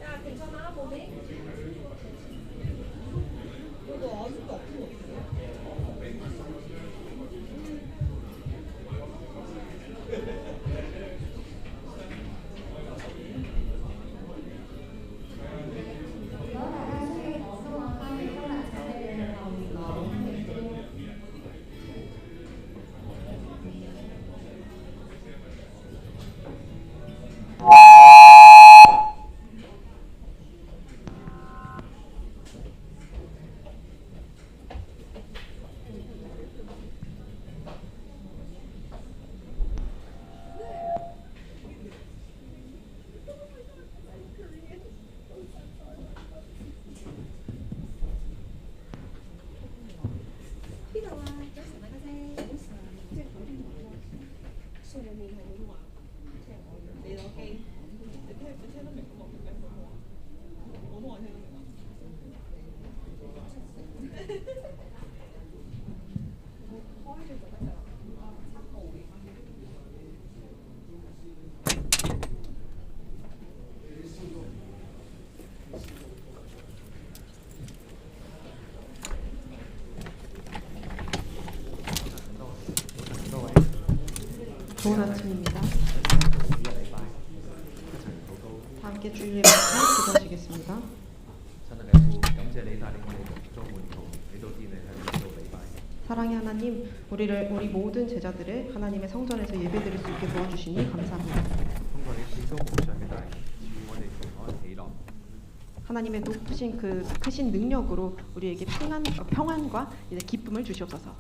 야, 괜찮아? 몸이? 이거 아직도 아픈 거 좋은 아침입니다. 다 함께 주일 예배를 기도하시겠습니다. 사랑의 하나님, 우리 모든 제자들을 하나님의 성전에서 예배드릴 수 있게 도와주시니 감사합니다. 하나님의 높으신 그 크신 능력으로 우리에게 평안과 기쁨을 주시옵소서.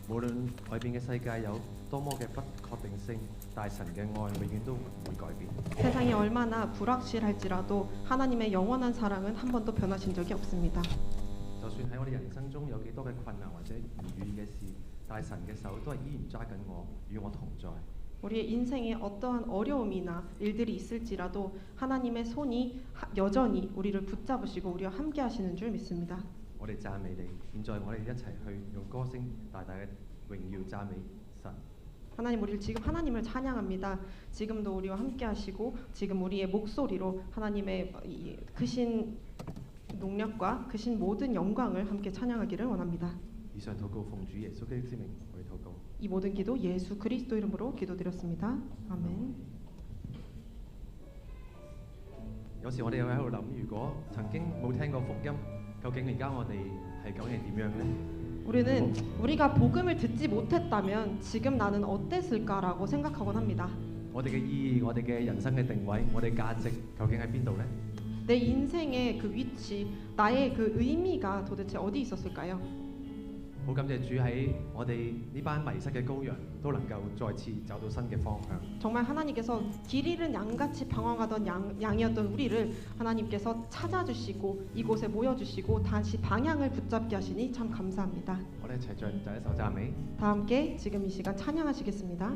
無論外邊嘅世界有多麼嘅不確定性，但神嘅愛永遠都唔會改變。 세상이 얼마나 불확실할지라도 하나님의 영원한 사랑은 한 번도 변하신 적이 없습니다. 就算喺我哋人生中有幾多嘅困難或者唔如意嘅事，但神嘅手都係依然抓緊我，與我同在。 우리의 인생에 어떠한 어려움이나 일들이 있을지라도 하나님의 손이 여전히 우리를 붙잡으시고 우리와 함께 하시는 줄 믿습니다. 我哋讚美你，現在我哋一齊去用歌聲大大嘅榮耀讚美神。 하나님, 우리를 지금 하나님을 찬양합니다. 지금도 우리와 함께 하시고 지금 우리의 목소리로 하나님의 크신 능력과 크신 모든 영광을 함께 찬양하기를 원합니다. 以上禱告奉主耶穌基督之名為禱告。 이 모든 기도 예수 그리스도 이름으로 기도드렸습니다. 아멘. 有時我哋又喺度諗，如果曾經冇聽過福音，究竟而家我哋係究竟係點樣呢？ 우리는 우리가 복음을 듣지 못했다면 지금 나는 어땠을까라고 생각하곤 합니다. 我哋嘅意義、我哋嘅人生嘅定位、我哋價值究竟喺邊度呢？ 내 인생의 그 위치, 나의 그 의미가 도대체 어디 있었을까요? 好感謝主喺我哋呢班迷失嘅羔羊都能夠再次找到新嘅方向。 정말 하나님께서 길 잃은 양같이 방황하던 양이었던 우리를 하나님께서 찾아주시고 이곳에 모여주시고 다시 방향을 붙잡게 하시니 참 감사합니다. 我哋一齊唱第一首讚美。 다 함께 지금 이 시간 찬양하시겠습니다.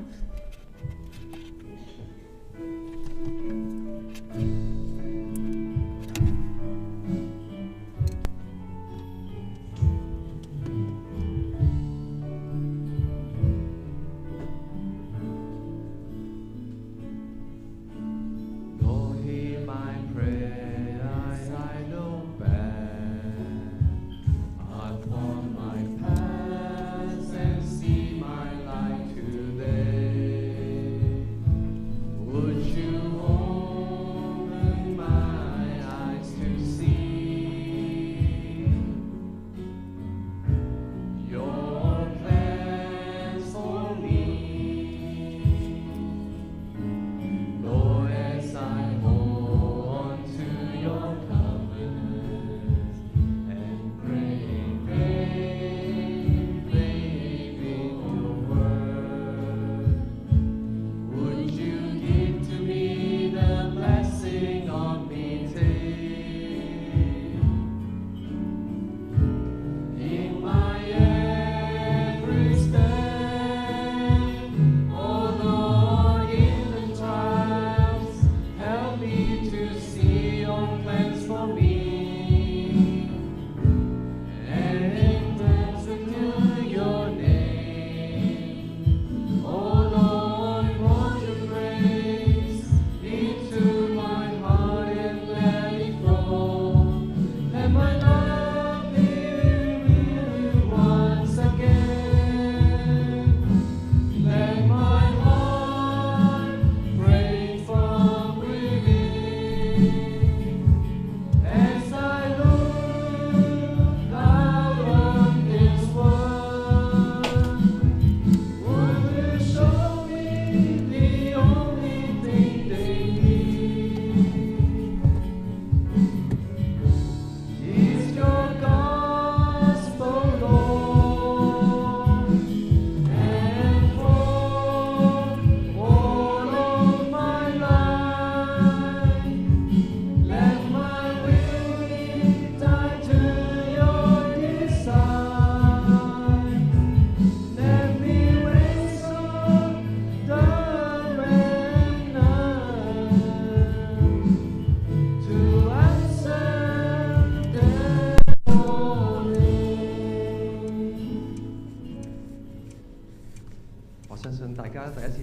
See my life today.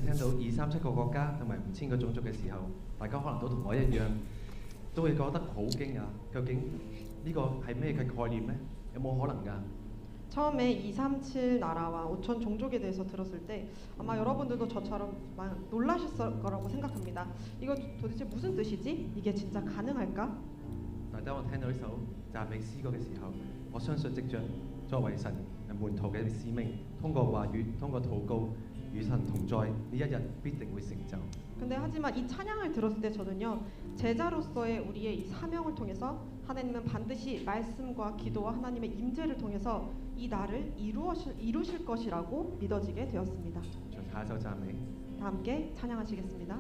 聽到237個國家同埋5000個種族嘅時候，大家可能都同我一樣，都會覺得好驚訝。究竟呢個係咩嘅概念呢？有冇可能㗎？ 처음에 237 나라와 5천 종족에 대해서 들었을 때 아마 여러분들도 저처럼 놀라셨을 거라고 생각합니다. 이거 도대체 무슨 뜻이지? 이게 진짜 가능할까? 但當我聽到呢首讚美詩歌嘅時候，我相信藉著作為神門徒嘅使命，通過話語、通過禱告，與神同在，呢一日必定會成就。 근데 하지만 이 찬양을 들었을 때 저는요, 제자로서의 우리의 이 사명을 통해서 하나님은 반드시 말씀과 기도와 하나님의 임재를 통해서 이 날을 이루실 것이라고 믿어지게 되었습니다. 唱下一首讚美。 다 함께 찬양하시겠습니다.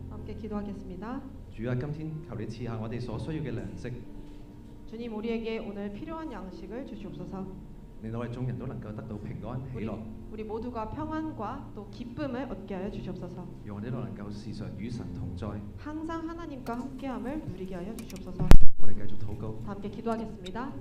함께 기도하겠습니다. 主啊，今天求你賜下我哋所需要嘅糧食， 주님 우리에게 오늘 필요한 양식을 주시옵소서. 令到我哋眾人都能夠得到平安喜樂， 우리 모두가 평안과 또 기쁨을 얻게 하여 주시옵소서. 讓我哋都能夠時常與神同在。 항상 하나님과 함께함을 누리게 하여 주시옵소서. 我哋繼續禱告。 다 함께 기도하겠습니다.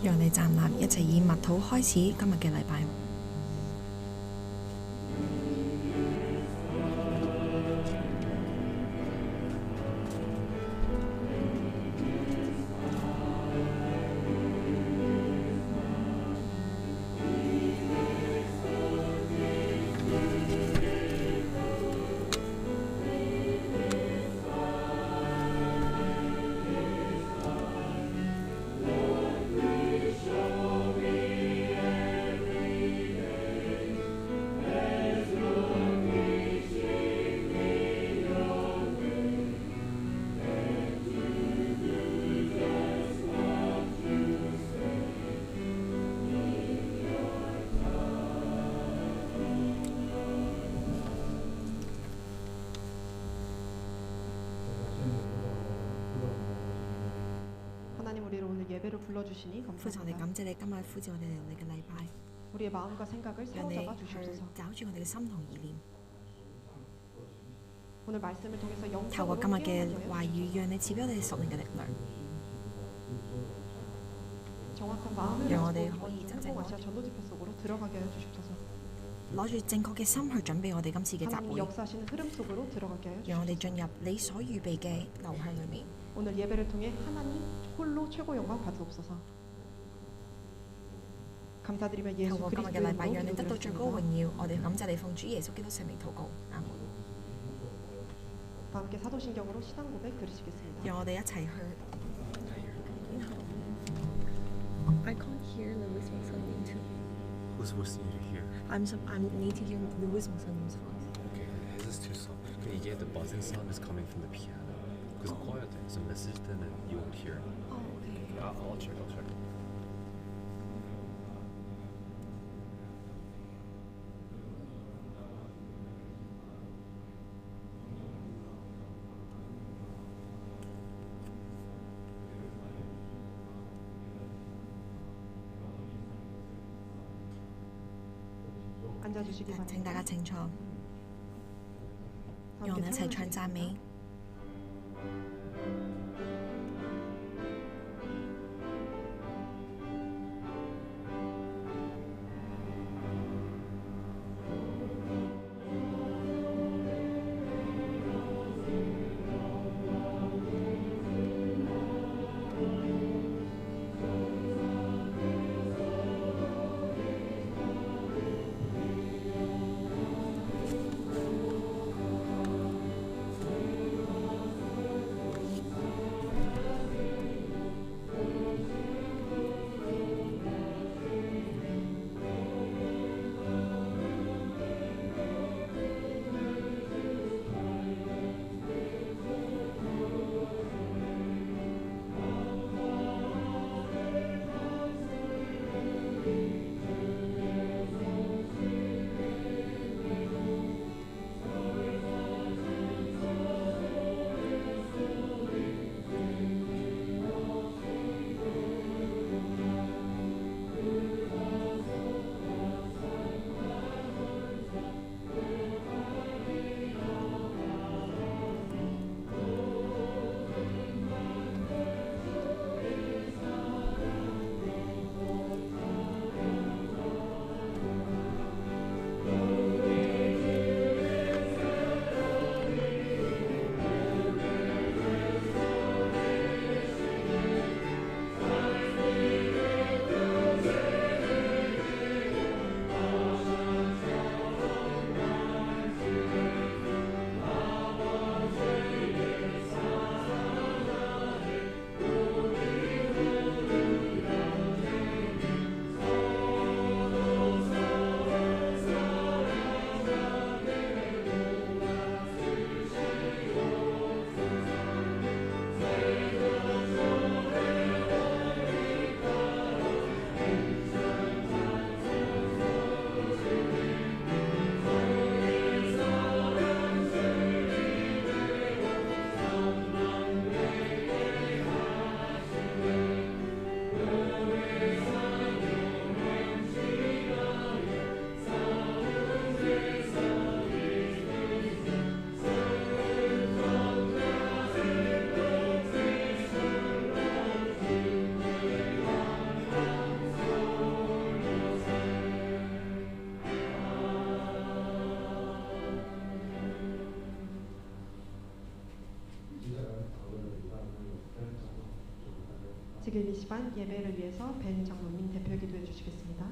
讓你站立，一齊以默禱開始今日嘅禮拜。하나님 우리를 오늘 예배로 불러주시니 父神，我哋 감사합니다. 感謝你今日呼召我哋嚟你嘅禮拜， 우리의 마음과 생각을 讓你 사로잡아 去 주시옵소서. 找住我哋嘅心同意念， 오늘 말씀을 통해서 透過 영적으로 今日嘅 깨어나게 話語，讓你賜俾我哋屬靈嘅力量， 정확한 마음을 讓 가지고 我哋 이번 可以 주 真正 행복아시아 전도집회 속으로 들어가게 해 주시옵소서. 攞住正確嘅心去準備我哋今次嘅集 하나님이 會， 역사하시는 흐름 속으로 들어가게 해 讓我哋 주시옵소서. 進入你所預備嘅流向裏面。 오늘 예배를 통해 하나님 홀로 최고 영광 받으옵소서. 감사드리며 透 예수 過今日嘅 그리스도의 禮拜，讓你得到最高 이름으로 榮耀。我哋感謝你，奉主耶穌基督聖名禱告，阿門。 다 함께 사도신경으로 신앙 고백 들으시겠습니다. 讓我哋一齊去。I can't hear Louis Mussolini too. Who's supposed to hear? I need to hear Louis Mussolini's voice. Okay, this is too soft. 이게 the buzzing sound is coming from the piano. 그래서 꺼야 돼. So message 때는 you won't hear. Oh, okay. I'll check. 앉아주시기 請大家 바랍니다. 請坐， 다 讓我 함께 哋一齊唱 찬양하시겠습니다. 讚美。 Okay. 지금 이 시간 예배를 위해서 벤 장로님 대표 기도해 주시겠습니다.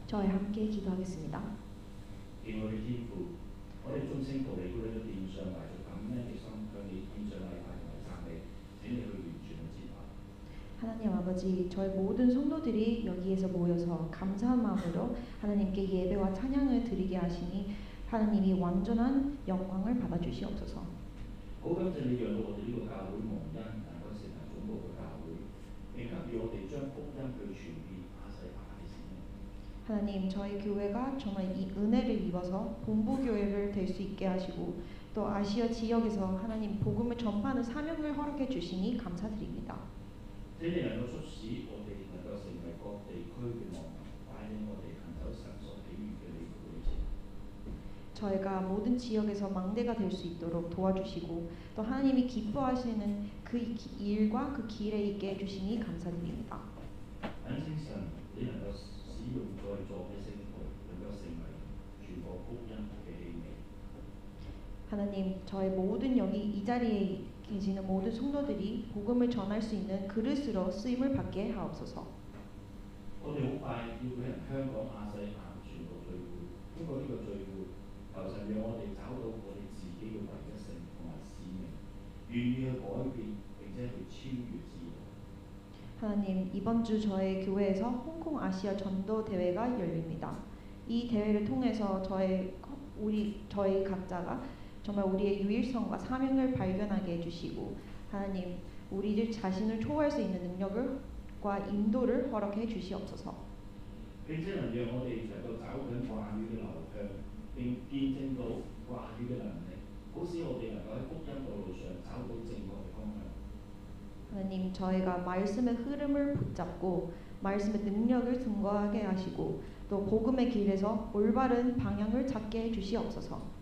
저희 함께 기도하겠습니다. 敬愛嘅天父，我哋眾聖徒嚟到你嘅殿上，懷着感恩嘅心向你獻上禮拜同埋讚美，請你去完全嘅接納。 하나님 아버지, 저희 모든 성도들이 여기에서 모여서 감사한 마음으로 하나님께 예배와 찬양을 드리게 하시니 하나님이 완전한 영광을 받아주시옵소서. 好感謝你讓到我哋呢個教會蒙恩，能夠成為總部嘅教會，並給予我哋將福音去傳遍亞細亞嘅使命。 하나님, 저희 교회가 정말 이 은혜를 입어서 본부교회를 될 수 있게 하시고 또 아시아 지역에서 하나님 복음을 전파하는 사명을 허락해 주시니 감사드립니다. 請你能夠促使我哋能夠成為各地區嘅網民，帶領我哋行走神所喜悅嘅你嘅旅程。 저희가 모든 지역에서 망대가 될 수 있도록 도와주시고 또 하나님이 기뻐하시는 그 일과 그 길에 있게 해주시니 감사드립니다. 懇請神，你能夠使用在座嘅聖徒，能夠成為傳播福音嘅器皿。 하나님, 저희 모든 여기 이 자리에 계시는 모든 성도들이 복음을 전할 수 있는 그릇으로 쓰임을 받게 하옵소서. 我哋好快要舉行香港亞細亞傳道聚會，通過呢個聚會，求神讓我哋找到我哋自己嘅唯一性同埋使命，願意去改變並且去超越自我。 하나님, 이번 주 저희 교회에서 홍콩 아시아 전도 대회가 열립니다. 이 대회를 통해서 저희 각자가 정말 우리의 유일성과 사명을 발견하게 해주시고 하나님, 우리들 자신을 초월할 수 있는 능력과 인도를 허락해 주시옵소서. 並且能讓我哋能夠找緊話語嘅流向，並見證到話語嘅能力，好使我哋能夠喺福音道路上找到正確嘅方向。 하나님, 저희가 말씀의 흐름을 붙잡고 말씀의 능력을 증거하게 하시고 또 복음의 길에서 올바른 방향을 찾게 해 주시옵소서.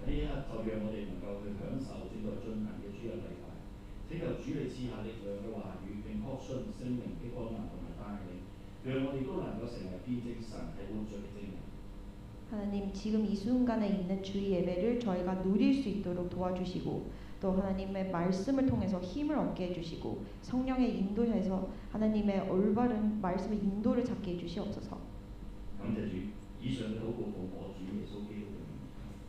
呢一刻就讓我哋能夠去享受正在進行嘅主日禮拜，請求主你賜下力量嘅話語，並確信聖靈嘅光能同埋帶領，讓我哋都能夠成為見證神係活著嘅證人。 하나님, 지금 이 순간에 있는 주의 예배를 저희가 누릴 수 있도록 도와주시고 또 하나님의 말씀을 통해서 힘을 얻게 해주시고 성령의 인도해서 하나님의 올바른 말씀의 인도를 찾게 해주시옵소서. 感謝主，以上嘅禱告奉我主耶穌基督嘅名。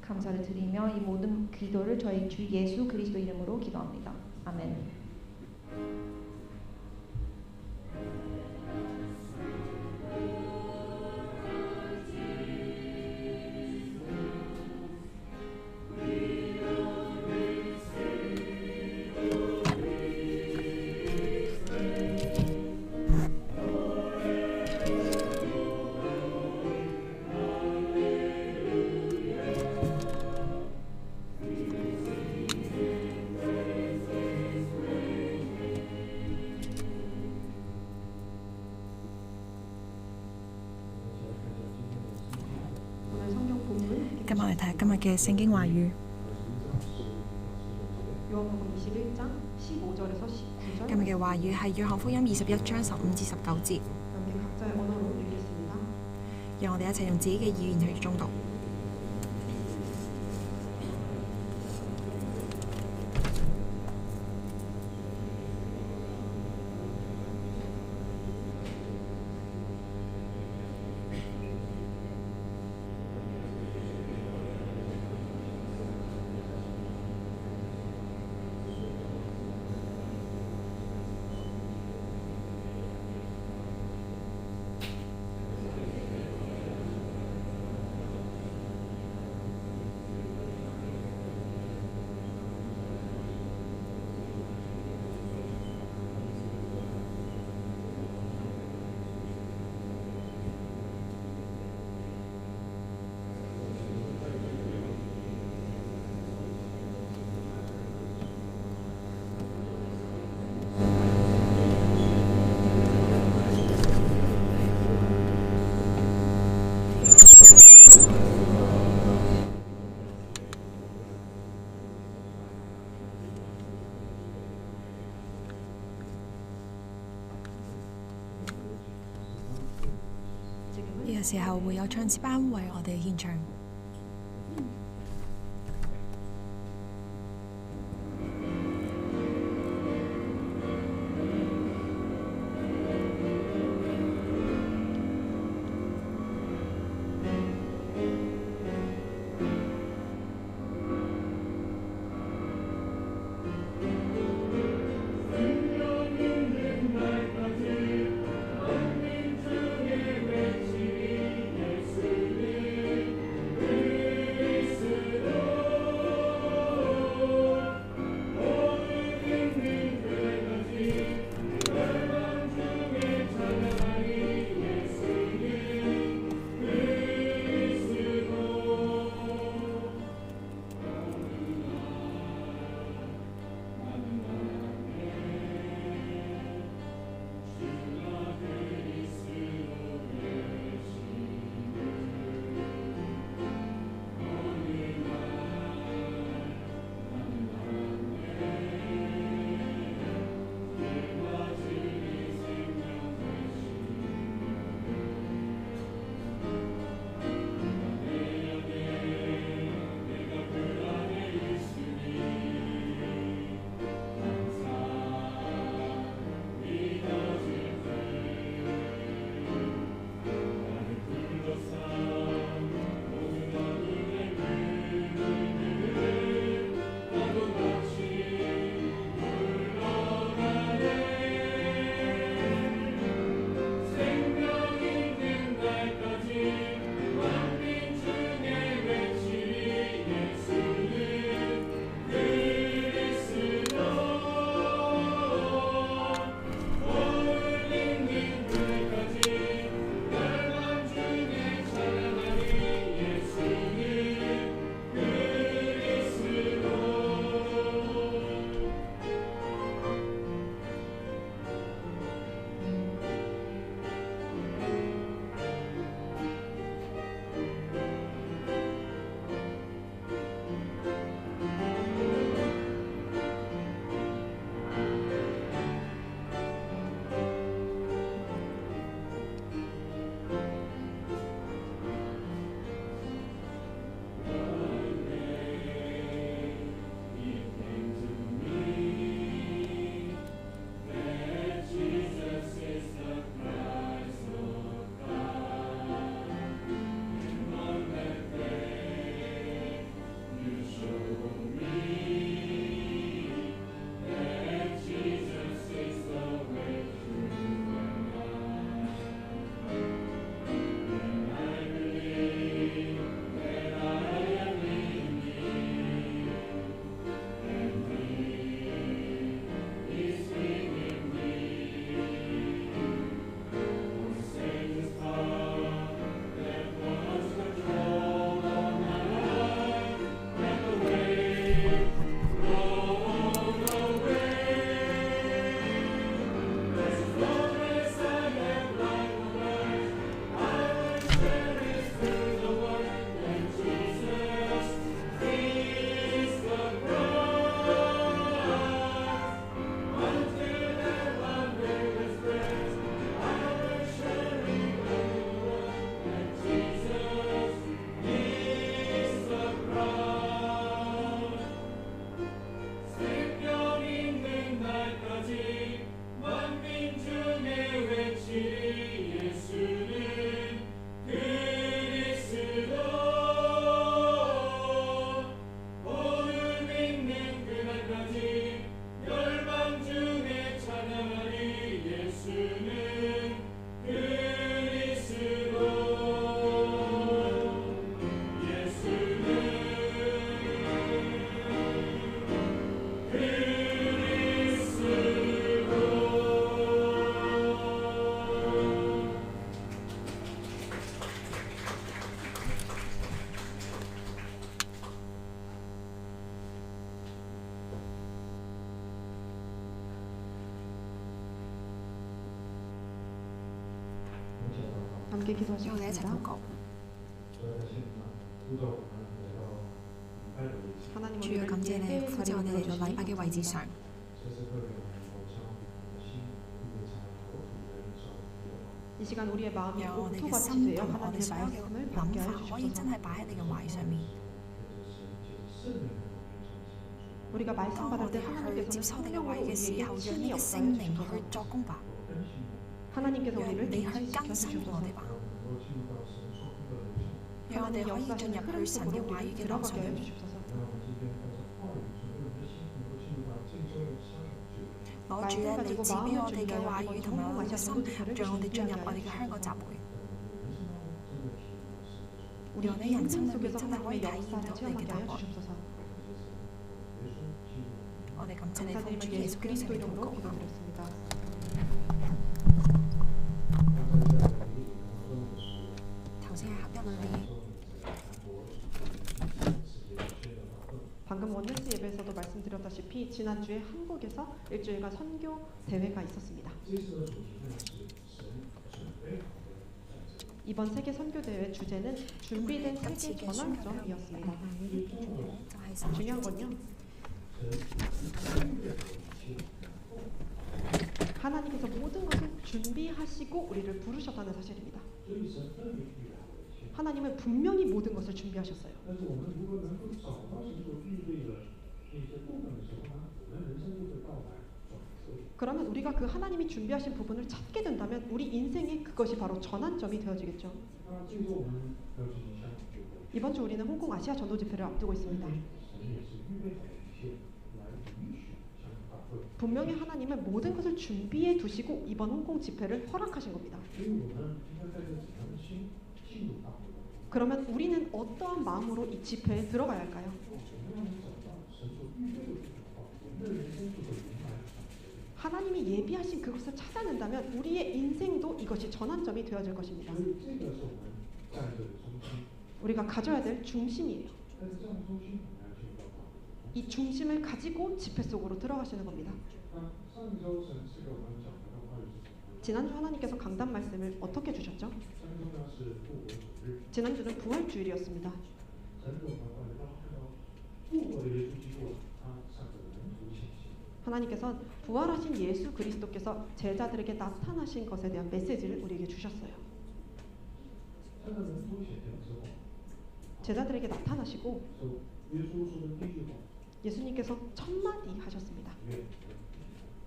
감사를 드리며 이 모든 기도를 저희 주 예수 그리스도 이름으로 기도합니다. 아멘. 오늘 성경 본문 今日我哋睇今日嘅聖經話語。 요한복음 21장 15절에서 19절. 今日嘅話語係約翰福音21章15至19節。 우리 각자의 언어로 읽겠습니다. 讓我哋一齊用自己嘅語言去誦讀。嘅時候，會有唱詩班為我哋獻唱。함께 讓我哋一齊 기도하시겠습니다. 禱告。 하나님 主要感謝你，呼召我哋嚟到禮拜嘅位置上。 하나님 이 시간 우리의 마음이 讓我哋嘅 옥토같이 心 되어 同我哋 하나님의 所有嘅 말씀을 諗 받게 法 하여 可以真 주셔서 係擺喺你嘅懷上面。 우리가 말씀 當我 받을 때 哋去 하나님께서는 接受你嘅 성령으로 位嘅時 우리에게 候，讓 친히 你嘅聖 역사해 靈去 주셔서 作工吧， 하나님께서 讓 우리를 你去 중심시켜 更新我 주셔서 哋吧，讓我哋 하나님 可以進 역사하시는 入 흐름 去神嘅 속으로 話語 우리를 嘅路上 들어가게 하여 面。 주셔서 攞住咧你賜俾我哋嘅話語同埋我哋嘅心，讓我哋進入我哋嘅香港集會， 우리 讓你人生 인생 裏面 속에서 真係可以 하나님의 體驗 역사를 到你嘅 체험하게 答 하여 案。 주옵소서. 我哋感謝你奉 감사드리며 主耶 예수 穌基督 그리스도 嘅禱 이름으로 告。 기도드렸습니다. 방금 원네스 예배에서도 말씀드렸다시피 지난주에 한국에서 일주일간 선교 대회가 있었습니다. 이번 세계 선교 대회 주제는 준비된 세계 전환점이었습니다. 중요한 건요. 하나님께서 모든 것을 준비하시고 우리를 부르셨다는 사실입니다. 하나님은 분명히 모든 것을 준비하셨어요. 그러면 우리가 그 하나님이 준비하신 부분을 찾게 된다면 우리 인생에 그것이 바로 전환점이 되어지겠죠. 이번 주 우리는 홍콩 아시아 전도 집회를 앞두고 있습니다. 분명히 하나님은 모든 것을 준비해 두시고 이번 홍콩 집회를 허락하신 겁니다. 그러면 우리는 어떠한 마음으로 이 집회에 들어가야 할까요? 하나님이 예비하신 그것을 찾아낸다면 우리의 인생도 이것이 전환점이 되어질 것입니다. 우리가 가져야 될 중심이에요. 이 중심을 가지고 집회 속으로 들어가시는 겁니다. 지난주 하나님께서 강단 말씀을 어떻게 주셨죠? 지난주는 부활주일이었습니다. 하나님께서 부활하신 예수 그리스도께서 제자들에게 나타나신 것에 대한 메시지를 우리에게 주셨어요. 제자들에게 나타나시고 예수님께서 첫 마디 하셨습니다.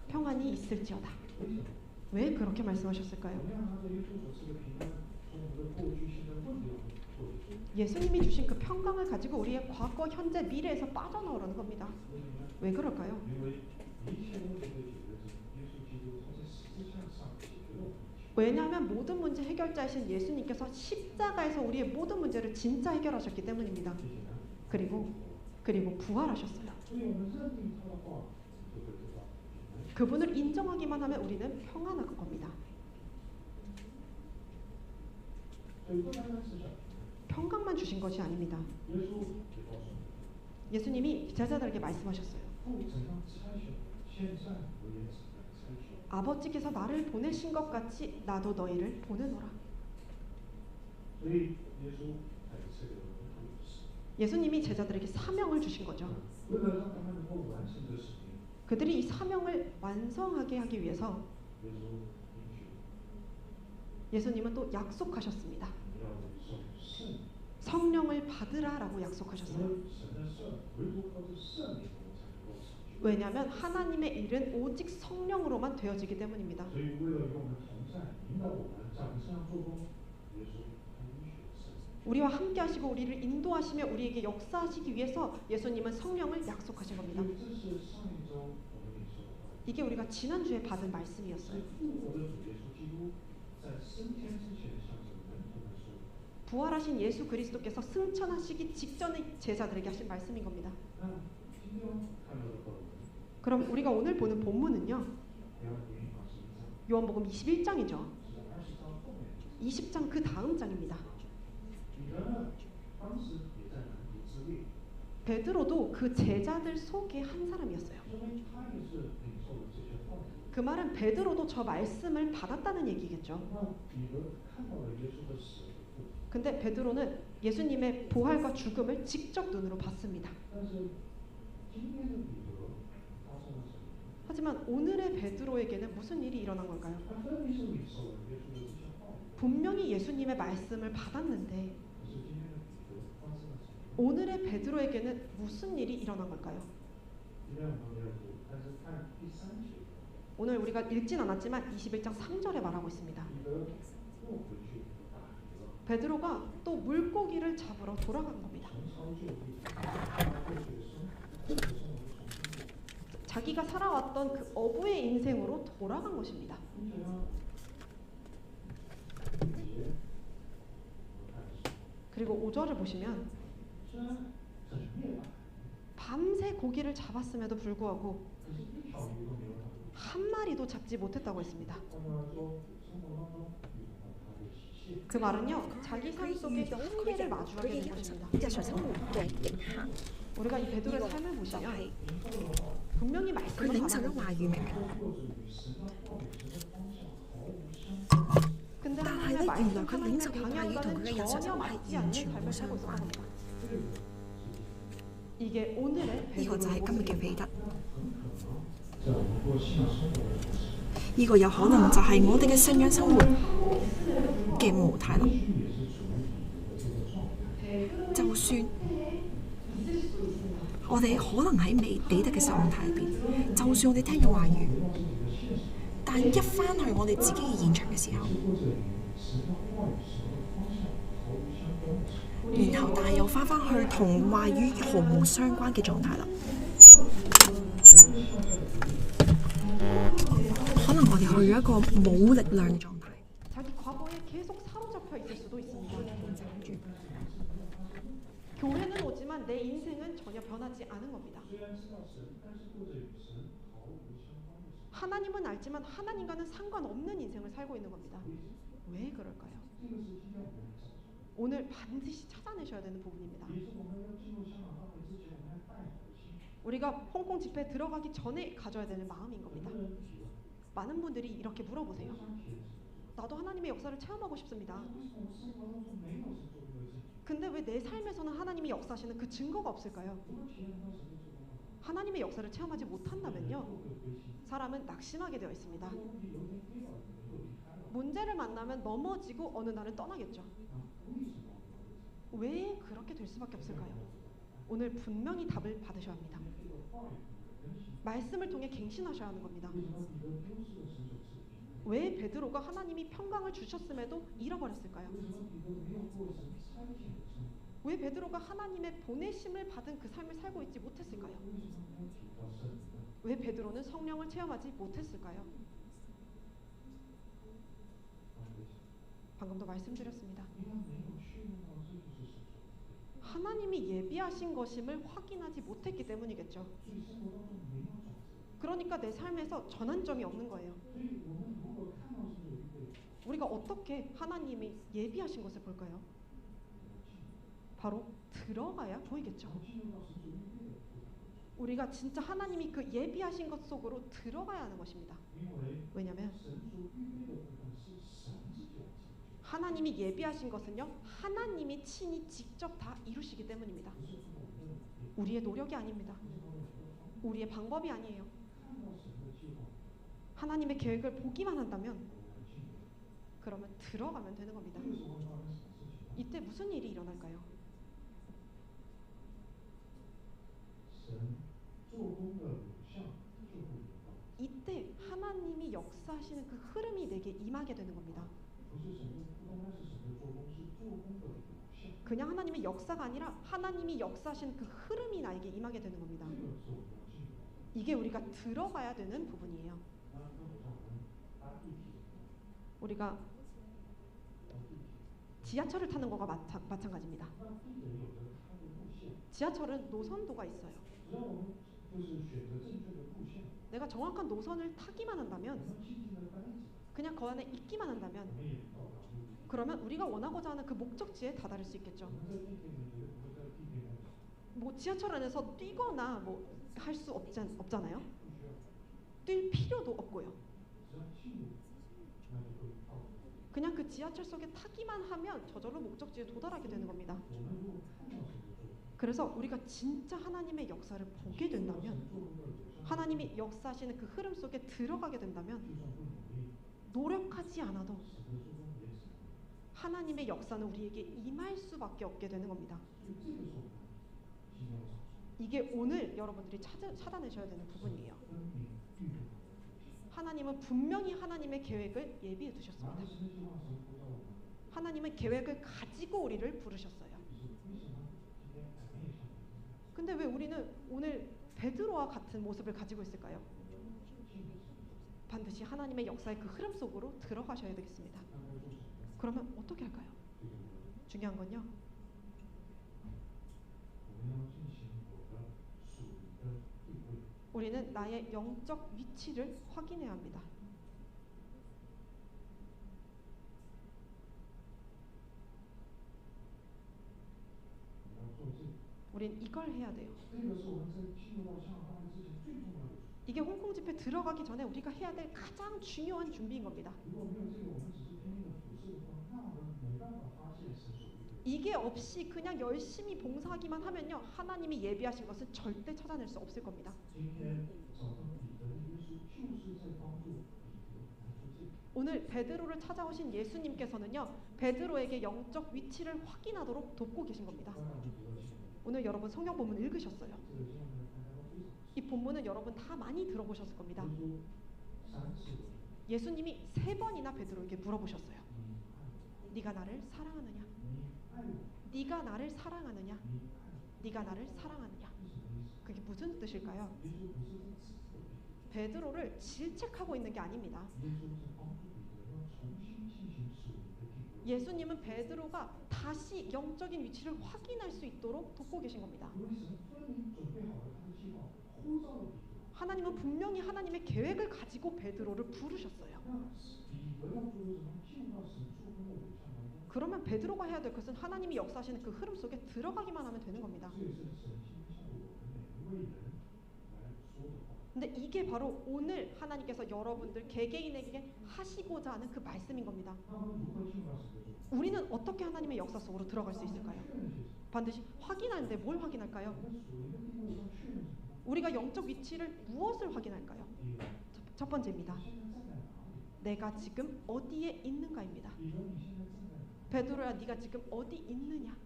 평안이 있을지어다. 왜 그렇게 말씀하셨을까요? 예수님이 주신 그 평강을 가지고 우리의 과거, 현재, 미래에서 빠져나오라는 겁니다. 왜 그럴까요? 왜냐하면 모든 문제 해결자이신 예수님께서 십자가에서 우리의 모든 문제를 진짜 해결하셨기 때문입니다. 그리고 부활하셨어요. 그분을 인정하기만 하면 우리는 평안할 겁니다. 평강만 주신 것이 아닙니다. 예수님이 제자들에게 말씀하셨어요. 아버지께서 나를 보내신 것 같이 나도 너희를 보내노라. 예수님이 제자들에게 사명을 주신 거죠. 그들이 이 사명을 완성하게 하기 위해서 예수님은 또 약속하셨습니다. 성령을 받으라라고 약속하셨어요. 왜냐하면 하나님의 일은 오직 성령으로만 되어지기 때문입니다. 우리와 함께 하시고 우리를 인도하시며 우리에게 역사하시기 위해서 예수님은 성령을 약속하신 겁니다. 이게 우리가 지난주에 받은 말씀이었어요. 부활하신 예수 그리스도께서 승천하시기 직전에 제자들에게 하신 말씀인 겁니다. 그럼 우리가 오늘 보는 본문은요. 요한복음 21장이죠. 20장 그 다음 장입니다. 베드로도 그 제자들 속의 한 사람이었어요. 그 말은 베드로도 저 말씀을 받았다는 얘기겠죠. 근데 베드로는 예수님의 부활과 죽음을 직접 눈으로 봤습니다. 하지만 오늘의 베드로에게는 무슨 일이 일어난 걸까요? 예수님의 말씀을 받았는데 오늘의 베드로에게는 무슨 일이 일어난 걸까요? 오늘 우리가 읽진 않았지만 21장 3절에 말하고 있습니다. 베드로가 또 물고기를 잡으러 돌아간 겁니다. 자기가 살아왔던 그 어부의 인생으로 돌아간 것입니다. 그리고 5절을 보시면 밤새 고기를 잡았음에도 불구하고 한 마리도 잡지 못했다고 했습니다. 그 말은요, 자기 삶 속에 한계를 마주하게 된 것입니다. 日常生活嘅極限， 우리가 이 베드로의 삶을 就 보시면 係 분명히 佢 말씀을 領受咗 받았는데 話語明明， 근데 但係 하나님의 咧原來 말씀 佢領受 하나님의 嘅話語同佢 방향과는 嘅日常 전혀 生活係 맞지 完 않는 全冇 삶을 相 살고 있었던 關。 겁니다. 이게 오늘의 呢個就係 베드로의 今日嘅 모습입니다. 彼得，呢個有可能就係我哋嘅信仰生活嘅模態啦。就算我哋可能喺未彼得嘅狀態入邊，就算我哋聽咗話語，但一翻去我哋自己嘅現場嘅時候，然後但係又翻返去同話語毫無相關嘅狀態啦。可能我哋去咗一個冇力量嘅狀態。 자기 과거에 계속 사로잡혀 있을 수도 있습니다. 교회는 오지만 내 인생은 전혀 변하지 않은 겁니다. 하나님은 알지만 하나님과는 상관없는 인생을 살고 있는 겁니다. 왜 그럴까요? 오늘 반드시 찾아내셔야 되는 부분입니다. 우리가 홍콩 집회에 들어가기 전에 가져야 되는 마음인 겁니다. 많은 분들이 이렇게 물어보세요. 나도 하나님의 역사를 체험하고 싶습니다. 근데 왜 내 삶에서는 하나님이 역사하시는 그 증거가 없을까요? 하나님의 역사를 체험하지 못한다면요, 사람은 낙심하게 되어 있습니다. 문제를 만나면 넘어지고 어느 날은 떠나겠죠. 왜 그렇게 될 수밖에 없을까요? 오늘 분명히 답을 받으셔야 합니다. 말씀을 통해 갱신하셔야 하는 겁니다. 왜 베드로가 하나님이 평강을 주셨음에도 잃어버렸을까요? 왜 베드로가 하나님의 보내심을 받은 그 삶을 살고 있지 못했을까요? 왜 베드로는 성령을 체험하지 못했을까요? 방금도 말씀드렸습니다. 하나님이 예비하신 것임을 확인하지 못했기 때문이겠죠. 그러니까 내 삶에서 전환점이 없는 거예요. 우리가 어떻게 하나님이 예비하신 것을 볼까요? 바로 들어가야 보이겠죠. 우리가 진짜 하나님이 그 예비하신 것 속으로 들어가야 하는 것입니다. 왜냐하면 하나님이 예비하신 것은요, 하나님이 친히 직접 다 이루시기 때문입니다. 우리의 노력이 아닙니다. 우리의 방법이 아니에요. 하나님의 계획을 보기만 한다면 그러면 들어가면 되는 겁니다. 이때 무슨 일이 일어날까요? 이때 하나님이 역사하시는 그 흐름이 내게 임하게 되는 겁니다. 그냥 하나님의 역사가 아니라 하나님이 역사하시는 그 흐름이 나에게 임하게 되는 겁니다. 이게 우리가 들어가야 되는 부분이에요. 우리가 지하철을 타는 거가 마찬가지입니다. 지하철은 노선도가 있어요. 내가 정확한 노선을 타기만 한다면, 그냥 그 안에 있기만 한다면, 그러면 우리가 원하고자 하는 그 목적지에 다다를 수 있겠죠. 뭐 지하철 안에서 뛰거나 뭐 할 수 없잖아요. 뛸 필요도 없고요. 그냥 그 지하철 속에 타기만 하면 저절로 목적지에 도달하게 되는 겁니다. 그래서 우리가 진짜 하나님의 역사를 보게 된다면, 하나님이 역사하시는 그 흐름 속에 들어가게 된다면 노력하지 않아도 하나님의 역사는 우리에게 임할 수밖에 없게 되는 겁니다. 이게 오늘 여러분들이 찾아내셔야 되는 부분이에요. 하나님은 분명히 하나님의 계획을 예비해 두셨습니다. 하나님은 계획을 가지고 우리를 부르셨어요. 근데 왜 우리는 오늘 베드로와 같은 모습을 가지고 있을까요? 반드시 하나님의 역사의 그 흐름 속으로 들어가셔야 되겠습니다. 그러면 어떻게 할까요? 중요한 건요. 우리는 나의 영적 위치를 확인해야 합니다. 우린 이걸 해야 돼요. 이게 홍콩 집회 들어가기 전에 우리가 해야 될 가장 중요한 준비인 겁니다. 이게 없이 그냥 열심히 봉사하기만 하면요, 하나님이 예비하신 것은 절대 찾아낼 수 없을 겁니다. 오늘 베드로를 찾아오신 예수님께서는요, 베드로에게 영적 위치를 확인하도록 돕고 계신 겁니다. 오늘 여러분 성경 본문 읽으셨어요. 이 본문은 여러분 다 많이 들어보셨을 겁니다. 예수님이 3번이나 베드로에게 물어보셨어요. 네가 나를 사랑하느냐? 네가 나를 사랑하느냐? 네가 나를 사랑하느냐? 그게 무슨 뜻일까요? 베드로를 질책하고 있는 게 아닙니다. 예수님은 베드로가 다시 영적인 위치를 확인할 수 있도록 돕고 계신 겁니다. 하나님은 분명히 하나님의 계획을 가지고 베드로를 부르셨어요. 그러면 베드로가 해야 될 것은 하나님이 역사하시는 그 흐름 속에 들어가기만 하면 되는 겁니다. 근데 이게 바로 오늘 하나님께서 여러분들 개개인에게 하시고자 하는 그 말씀인 겁니다. 우리는 어떻게 하나님의 역사 속으로 들어갈 수 있을까요? 반드시 확인하는데 뭘 확인할까요? 우리가 영적 위치를 무엇을 확인할까요? 첫 번째입니다. 내가 지금 어디에 있는가입니다. 베드로야, 네가 지금 어디 있느냐?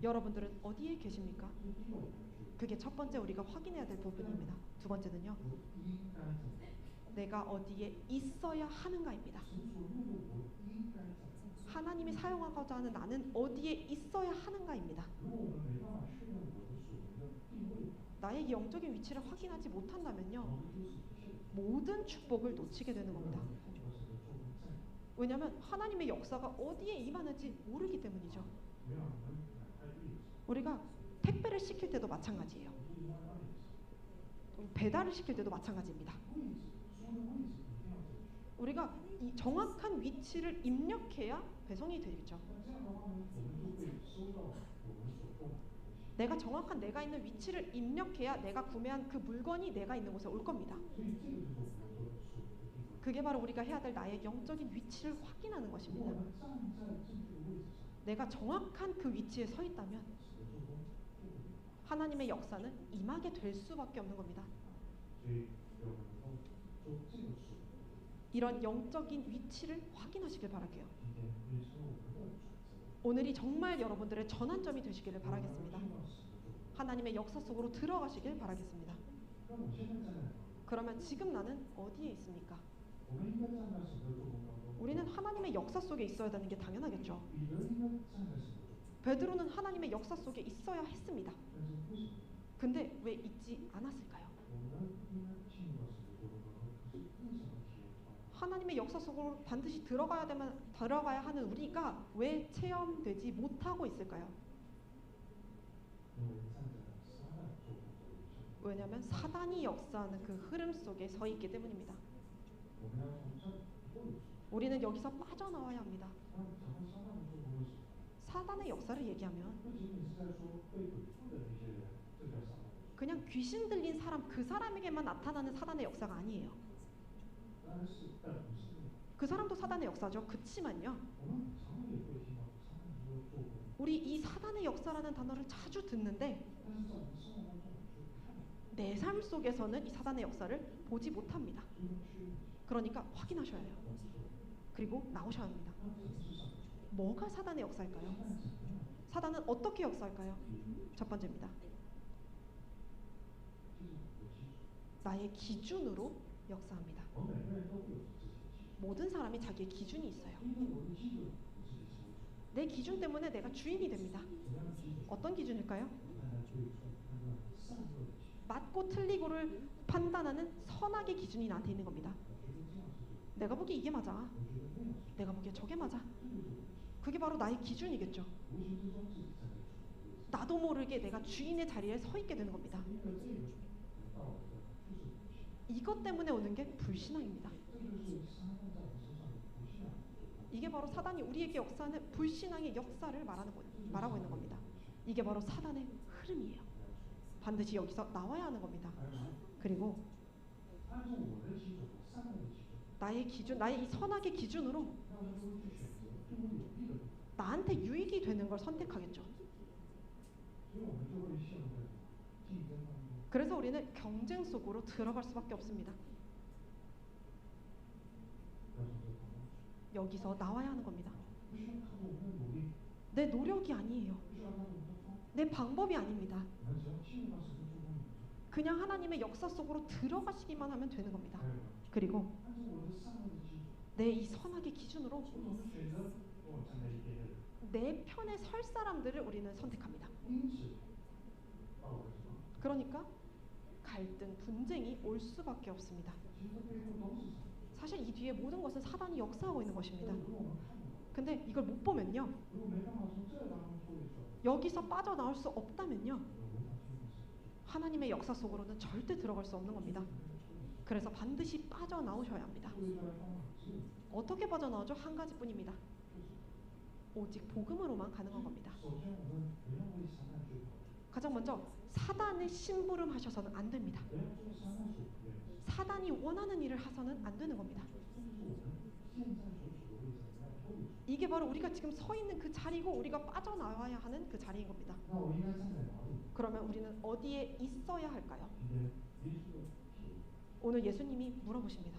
여러분들은 어디에 계십니까? 그게 첫 번째 우리가 확인해야 될 부분입니다. 두 번째는요, 내가 어디에 있어야 하는가입니다. 하나님이 사용하고자 하는 나는 어디에 있어야 하는가입니다. 나의 영적인 위치를 확인하지 못한다면요, 모든 축복을 놓치게 되는 겁니다. 왜냐하면 하나님의 역사가 어디에 임하는지 모르기 때문이죠. 우리가 택배를 시킬 때도 마찬가지예요. 배달을 시킬 때도 마찬가지입니다. 우리가 이 정확한 위치를 입력해야 배송이 되겠죠. 내가 정확한 내가 있는 위치를 입력해야 내가 구매한 그 물건이 내가 있는 곳에 올 겁니다. 그게 바로 우리가 해야 될 나의 영적인 위치를 확인하는 것입니다. 내가 정확한 그 위치에 서 있다면 하나님의 역사는 임하게 될 수밖에 없는 겁니다. 이런 영적인 위치를 확인하시길 바랄게요. 오늘이 정말 여러분들의 전환점이 되시기를 바라겠습니다. 하나님의 역사 속으로 들어가시길 바라겠습니다. 그러면 지금 나는 어디에 있습니까? 우리는 하나님의 역사 속에 있어야 되는 게 당연하겠죠. 베드로는 하나님의 역사 속에 있어야 했습니다. 근데 왜 있지 않았을까요? 하나님의 역사 속으로 반드시 들어가야 하는 우리가 왜 체험되지 못하고 있을까요? 왜냐하면 사단이 역사하는 그 흐름 속에 서 있기 때문입니다. 우리는 여기서 빠져나와야 합니다. 사단의 역사를 얘기하면 그냥 귀신 들린 사람, 그 사람에게만 나타나는 사단의 역사가 아니에요. 그 사람도 사단의 역사죠. 그치만요, 우리 이 사단의 역사라는 단어를 자주 듣는데 내 삶 속에서는 이 사단의 역사를 보지 못합니다. 그러니까 확인하셔야 해요. 그리고 나오셔야 합니다. 뭐가 사단의 역사일까요? 사단은 어떻게 역사할까요? 첫 번째입니다. 나의 기준으로 역사합니다. 모든 사람이 자기의 기준이 있어요. 내 기준 때문에 내가 주인이 됩니다. 어떤 기준일까요? 맞고 틀리고를 판단하는 선악의 기준이 나한테 있는 겁니다. 내가 보기에 이게 맞아. 내가 보기에 저게 맞아. 그게 바로 나의 기준이겠죠. 나도 모르게 내가 주인의 자리에 서 있게 되는 겁니다. 이것 때문에 오는 게 불신앙입니다. 이게 바로 사단이 우리에게 역사하는 불신앙의 역사를 말하고 있는 겁니다. 이게 바로 사단의 흐름이에요. 반드시 여기서 나와야 하는 겁니다. 그리고 나의 기준, 나의 이 선악의 기준으로 나한테 유익이 되는 걸 선택하겠죠. 그래서 우리는 경쟁 속으로 들어갈 수밖에 없습니다. 여기서 나와야 하는 겁니다. 내 노력이 아니에요. 내 방법이 아닙니다. 그냥 하나님의 역사 속으로 들어가시기만 하면 되는 겁니다. 그리고 내 이 선악의 기준으로 내 편에 설 사람들을 우리는 선택합니다. 그러니까 갈등, 분쟁이 올 수밖에 없습니다. 사실 이 뒤에 모든 것은 사단이 역사하고 있는 것입니다. 근데 이걸 못 보면요, 여기서 빠져나올 수 없다면요, 하나님의 역사 속으로는 절대 들어갈 수 없는 겁니다. 그래서 반드시 빠져나오셔야 합니다. 어떻게 빠져나오죠? 한 가지뿐입니다. 오직 복음으로만 가능한 겁니다. 가장 먼저 사단의 심부름 하셔서는 안 됩니다. 사단이 원하는 일을 하서는 안 되는 겁니다. 이게 바로 우리가 지금 서 있는 그 자리고 우리가 빠져나와야 하는 그 자리인 겁니다. 그러면 우리는 어디에 있어야 할까요? 오늘 예수님이 물어보십니다.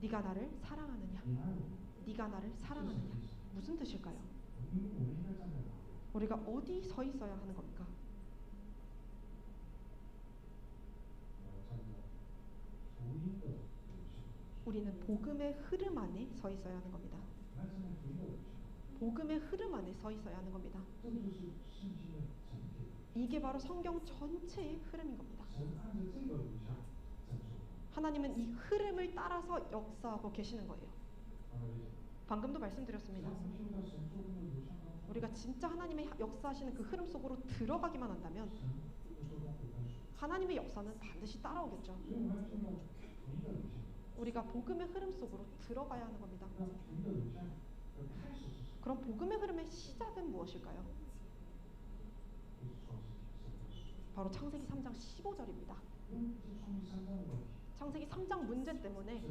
네가 나를 사랑하느냐? 네가 나를 사랑하느냐? 무슨 뜻일까요? 우리가 어디 서 있어야 하는 겁니까? 우리는 복음의 흐름 안에 서 있어야 하는 겁니다. 복음의 흐름 안에 서 있어야 하는 겁니다. 이게 바로 성경 전체의 흐름인 겁니다. 하나님은 이 흐름을 따라서 역사하고 계시는 거예요. 방금도 말씀드렸습니다. 우리가 진짜 하나님의 역사하시는 그 흐름 속으로 들어가기만 한다면 하나님의 역사는 반드시 따라오겠죠. 우리가 복음의 흐름 속으로 들어가야 하는 겁니다. 그럼 복음의 흐름의 시작은 무엇일까요? 바로 창세기 3장 15절입니다. 창세기 3장 문제 때문에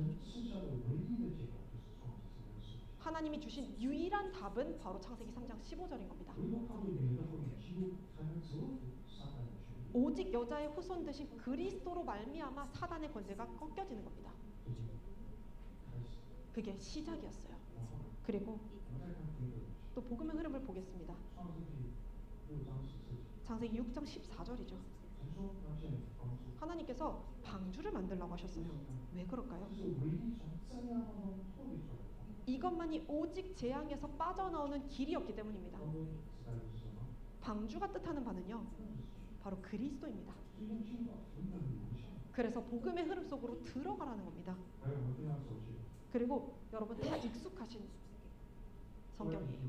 하나님이 주신 유일한 답은 바로 창세기 3장 15절인 겁니다. 오직 여자의 후손 대신 그리스도로 말미암아 사단의 권세가 꺾여지는 겁니다. 그게 시작이었어요. 그리고 또 복음의 흐름을 보겠습니다. 창세기 6장 14절이죠. 하나님께서 방주를 만들라고 하셨어요. 왜 그럴까요? 이것만이 오직 재앙에서 빠져나오는 길이었기 때문입니다. 방주가 뜻하는 바는요, 바로 그리스도입니다. 그래서 복음의 흐름 속으로 들어가라는 겁니다. 그리고 여러분 다 익숙하신 성경이에요.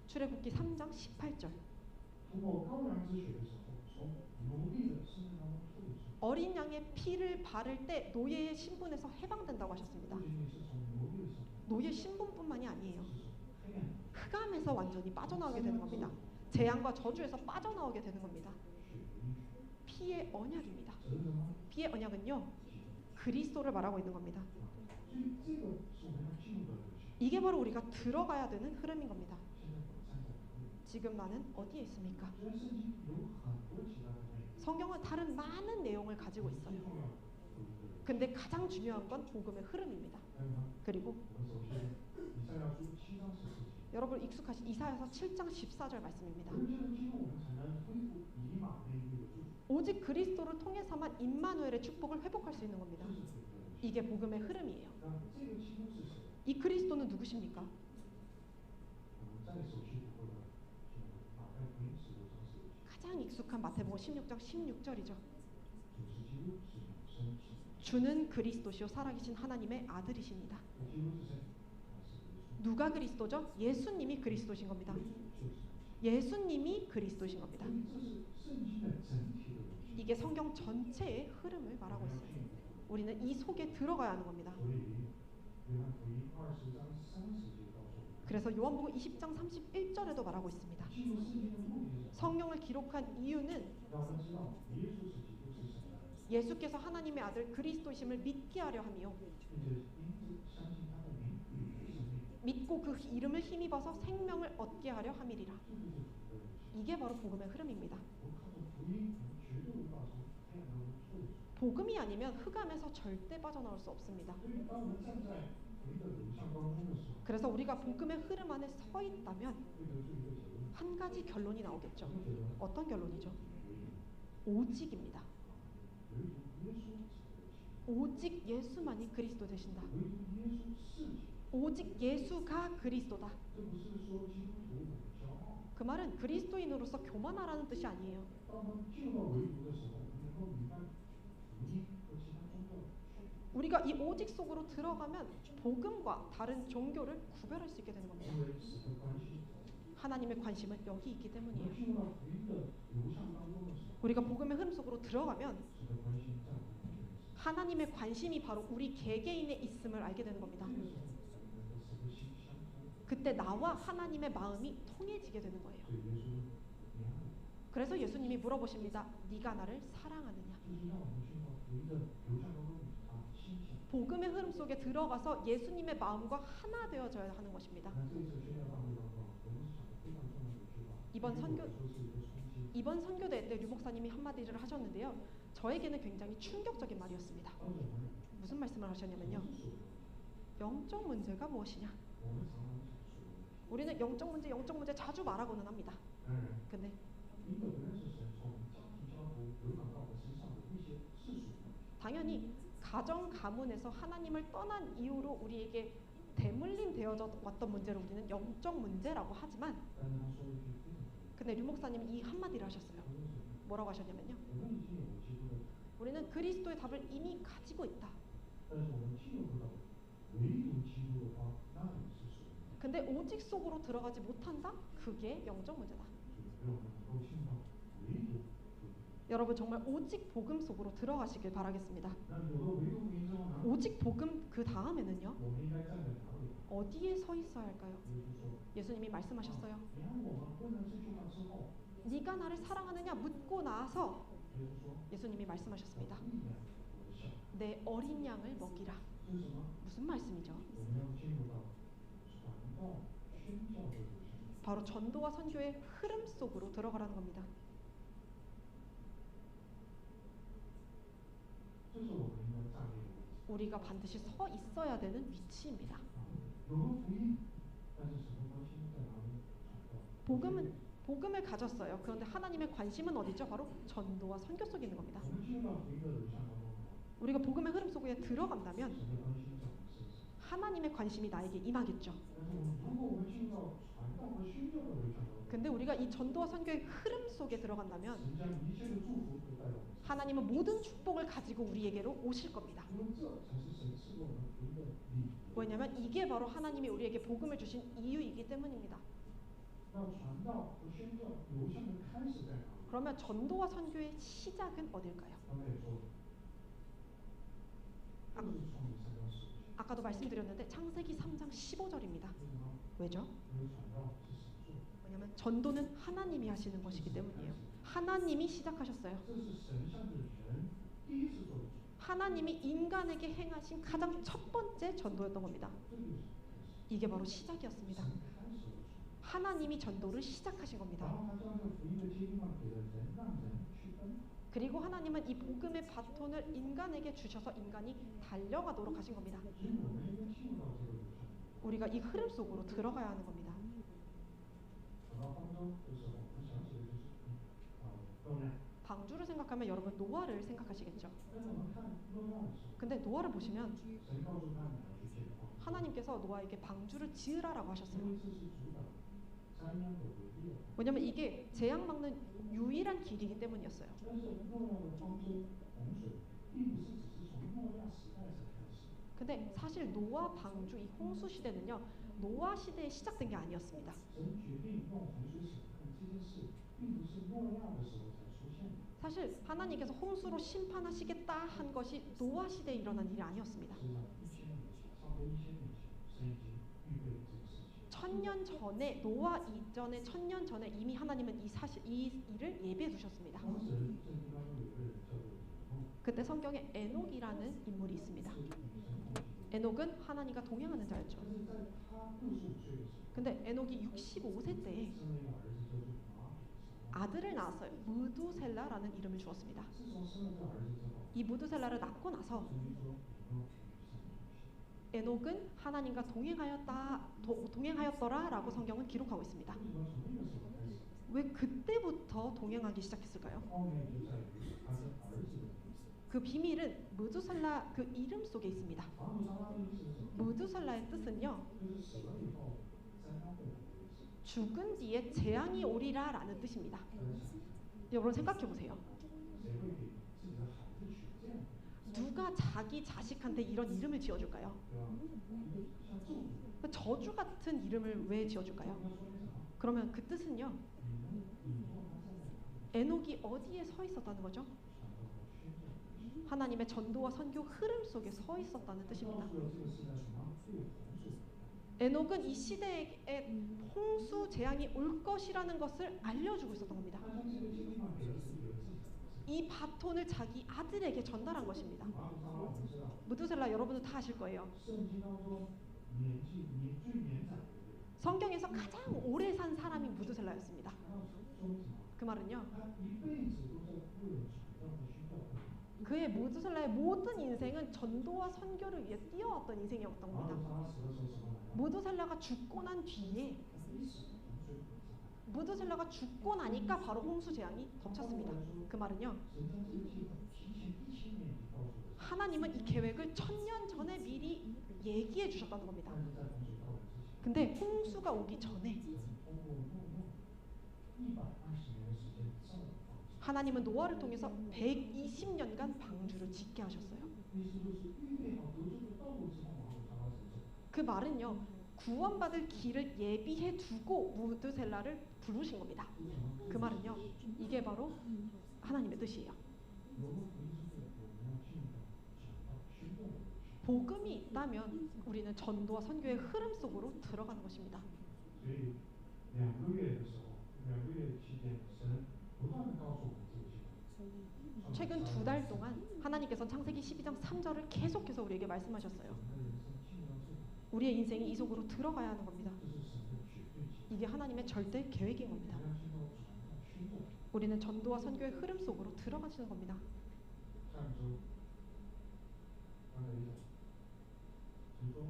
출애굽기 3장 18절. 어린 양의 피를 바를 때 노예의 신분에서 해방된다고 하셨습니다. 노예 신분뿐만이 아니에요. 흑암에서 완전히 빠져나오게 되는 겁니다. 재앙과 저주에서 빠져나오게 되는 겁니다. 피의 언약입니다. 피의 언약은요, 그리스도를 말하고 있는 겁니다. 이게 바로 우리가 들어가야 되는 흐름인 겁니다. 지금 나는 어디에 있습니까? 성경은 다른 많은 내용을 가지고 있어요. 근데 가장 중요한 건 복음의 흐름입니다. 그리고 여러분 익숙하신 이사야서 7장 14절 말씀입니다. 오직 그리스도를 통해서만 임마누엘의 축복을 회복할 수 있는 겁니다. 이게 복음의 흐름이에요. 이 그리스도는 누구십니까? 가장 익숙한 마태복음 16장 16절이죠. 주는 그리스도시요 살아계신 하나님의 아들이십니다. 누가 그리스도죠? 예수님이 그리스도신 겁니다. 예수님이 그리스도신 겁니다. 이게 성경 전체의 흐름을 말하고 있어요. 우리는 이 속에 들어가야 하는 겁니다. 그래서 요한복음 20장 31절에도 말하고 있습니다. 성경을 기록한 이유는 예수께서 하나님의 아들 그리스도심을 믿게 하려 함이요 믿고 그 이름을 힘입어서 생명을 얻게 하려 함이리라. 이게 바로 복음의 흐름입니다. 복음이 아니면 흑암에서 절대 빠져나올 수 없습니다. 그래서 우리가 복음의 흐름 안에 서 있다면 한 가지 결론이 나오겠죠. 어떤 결론이죠? 오직입니다. 오직 예수만이 그리스도 되신다. 오직 예수가 그리스도다. 그 말은 그리스도인으로서 교만하라는 뜻이 아니에요. 우리가 이 오직 속으로 들어가면 복음과 다른 종교를 구별할 수 있게 되는 겁니다. 하나님의 관심은 여기 있기 때문이에요. 우리가 복음의 흐름 속으로 들어가면 하나님의 관심이 바로 우리 개개인에 있음을 알게 되는 겁니다. 그때 나와 하나님의 마음이 통해지게 되는 거예요. 그래서 예수님이 물어보십니다. 네가 나를 사랑하느냐? 복음의 흐름 속에 들어가서 예수님의 마음과 하나 되어져야 하는 것입니다. 이번 선교대 때 류 목사님이 한마디를 하셨는데요. 저에게는 굉장히 충격적인 말이었습니다. 무슨 말씀을 하셨냐면요. 영적 문제가 무엇이냐? 우리는 영적 문제 자주 말하고는 합니다. 근데 당연히 가정 가문에서 하나님을 떠난 이후로 우리에게 대물림 되어져 왔던 문제를 우리는 영적 문제라고 하지만 근데 류 목사님이 이 한마디를 하셨어요. 뭐라고 하셨냐면요. 우리는 그리스도의 답을 이미 가지고 있다. 근데 오직 속으로 들어가지 못한다? 그게 영적 문제다. 여러분 정말 오직 복음 속으로 들어가시길 바라겠습니다. 오직 복음 그 다음에는요. 어디에 서 있어야 할까요? 예수님이 말씀하셨어요. 네가 나를 사랑하느냐 묻고 나서 예수님이 말씀하셨습니다. 내 어린 양을 먹이라. 무슨 말씀이죠? 바로 전도와 선교의 흐름 속으로 들어가라는 겁니다. 우리가 반드시 서 있어야 되는 위치입니다. 복음을 가졌어요. 그런데 하나님의 관심은 어디죠? 바로 전도와 선교 속에 있는 겁니다. 우리가 복음의 흐름 속에 들어간다면 하나님의 관심이 나에게 임하겠죠. 근데 우리가 이 전도와 선교의 흐름 속에 들어간다면 하나님은 모든 축복을 가지고 우리에게로 오실 겁니다. 왜냐하면 이게 바로 하나님이 우리에게 복음을 주신 이유이기 때문입니다. 그러면 전도와 선교의 시작은 어딜까요? 아까도 말씀드렸는데 창세기 3장 15절입니다. 왜죠? 왜냐하면 전도는 하나님이 하시는 것이기 때문이에요. 하나님이 시작하셨어요. 하나님이 인간에게 행하신 가장 첫 번째 전도였던 겁니다. 이게 바로 시작이었습니다. 하나님이 전도를 시작하신 겁니다. 그리고 하나님은 이 복음의 바톤을 인간에게 주셔서 인간이 달려가도록 하신 겁니다. 所以我们应该进入到这个流程。 우리가 이 흐름 속으로 들어가야 하는 겁니다. 讲到方舟的时候，我们想起的就是诺亚。 방주를 생각하면 여러분 노아를 생각하시겠죠. 但是我们看诺亚的时候， 근데 노아를 보시면 神告诉他你要去建方舟， 하나님께서 노아에게 방주를 지으라라고 因 하셨어요. 为这是主导灾难的唯一的。 왜냐면 이게 재앙 막는 유일한 길이기 때문이었어요. 但是诺亚的方舟洪水，并不是只是从诺亚时代才开始。 근데 사실 노아 방주 이 홍수 시대는요 노아 시대에 시작된 게 아니었습니다. 神决定用洪水审判这件事，并不是诺亚的时候才出现的。 사실 하나님께서 홍수로 심판하시겠다 한 것이 노아 시대에 일어난 일이 아니었습니다. 实际上1000年前，差不多1000年前，神已经预备了这个事情。 천년 전에 노아 이전에 1000년 전에 이미 하나님은 이 일을 예비해 두셨습니다. 当时圣经当中有个人叫做以诺， 그때 성경에 에녹이라는 인물이 있습니다. 是与神同行。 에녹은 하나님과 동행하는 자였죠. 但是在他65岁的时候， 근데 에녹이 65세 때에 生了一个儿子叫做马土撒拉。 아들을 낳았어요. 무두셀라라는 이름을 주었습니다. 自从生了这儿子之后， 이 무두셀라를 낳고 나서 圣经说以诺与神同行。 에녹은 하나님과 동행하였더라라고 성경은 기록하고 있습니다. 为什么从那个时候开始？ 왜 그때부터 동행하기 시작했을까요? 奥秘就在于他跟儿子的名字。 그 비밀은 무두셀라 그 이름 속에 있습니다. 马土撒拉的意思是什么？ 무두셀라의 뜻은요 就是死了以后灾难会来的意思。 죽은 뒤에 재앙이 오리라라는 뜻입니다. 大家想， 여러분 생각해 보세요. 谁会给自己的孩子取这样的？ 누가 자기 자식한테 이런 이름을 지어줄까요? 对吧？一个像咒诅。 저주 같은 이름을 왜 这 지어줄까요? 应该说明什么？ 그러면 그 뜻은요 以诺他站在哪里？ 에녹이 어디에 서 있었다는 거죠? 传道和宣教的事。 하나님의 전도와 선교 흐름 속에 서 있었다는 告 뜻입니다. 诉了这个时代什么？会有洪水。 에녹은 이 시대에 홍수 재앙이 올 것이라는 것을 알려주고 있었던 겁니다. 他将这个经历嘛给了自己的儿子。 이 바톤을 자기 아들에게 전달한 것입니다. 马土撒拉我们知道， 무두셀라 여러분도 다 아실 거예요. 圣经当中最年长的一个人。 성경에서 가장 오래 산 사람이 무두셀라였습니다. 他要说明什么？ 그 말은요. 他一辈子都在为了传道和宣教服务。 그의 무두셀라의 모든 인생은 전도와 선교를 위해 뛰어왔던 인생이었던 马土 겁니다. 撒拉死的时候什么来了？ 무두셀라가 죽고 난 뒤에 他一死，洪水会上来。 무두셀라가 죽고 나니까 바로 홍수 재앙이 덮쳤습니다. 그 말은요. 神将这个计划提前1000年已经告诉了。 하나님은 이 계획을 1000년 전에 미리 얘기해 주셨다는 겁니다. 但是在洪水到来之前， 근데 홍수가 오기 전에 神通过诺120年的时间造了方舟。 하나님은 노아를 통해서 120년간 방주를 짓게 하셨어요. 意思就是预备好得救的道路之后，马土撒拉神走。 그 말은요. 구원받을 길을 예비해 두고 무드셀라를 부르신 겁니다. 这是什么？ 그 말은요. 이게 바로 하나님의 뜻이에요. 有了福音之后，我们要进入到讲道宣教的路上。 복음이 있다면 우리는 전도와 선교의 흐름 속으로 들어가는 것입니다. 所以2个月的时候，2个月期间，神不断的告诉我们这个计划。 최근 2달 동안 하나님께서 창세기 12장 3절을 계속해서 우리에게 말씀하셨어요. 我们的人生进入到这个， 우리의 인생이 이 속으로 들어가야 하는 겁니다. 这是神的绝对计划。 이게 하나님의 절대 계획인 我 겁니다. 们要进入到传道宣教。 우리는 전도와 선교의 흐름 속으로 들어가시는 겁니다. 上周，刚才也讲，神说，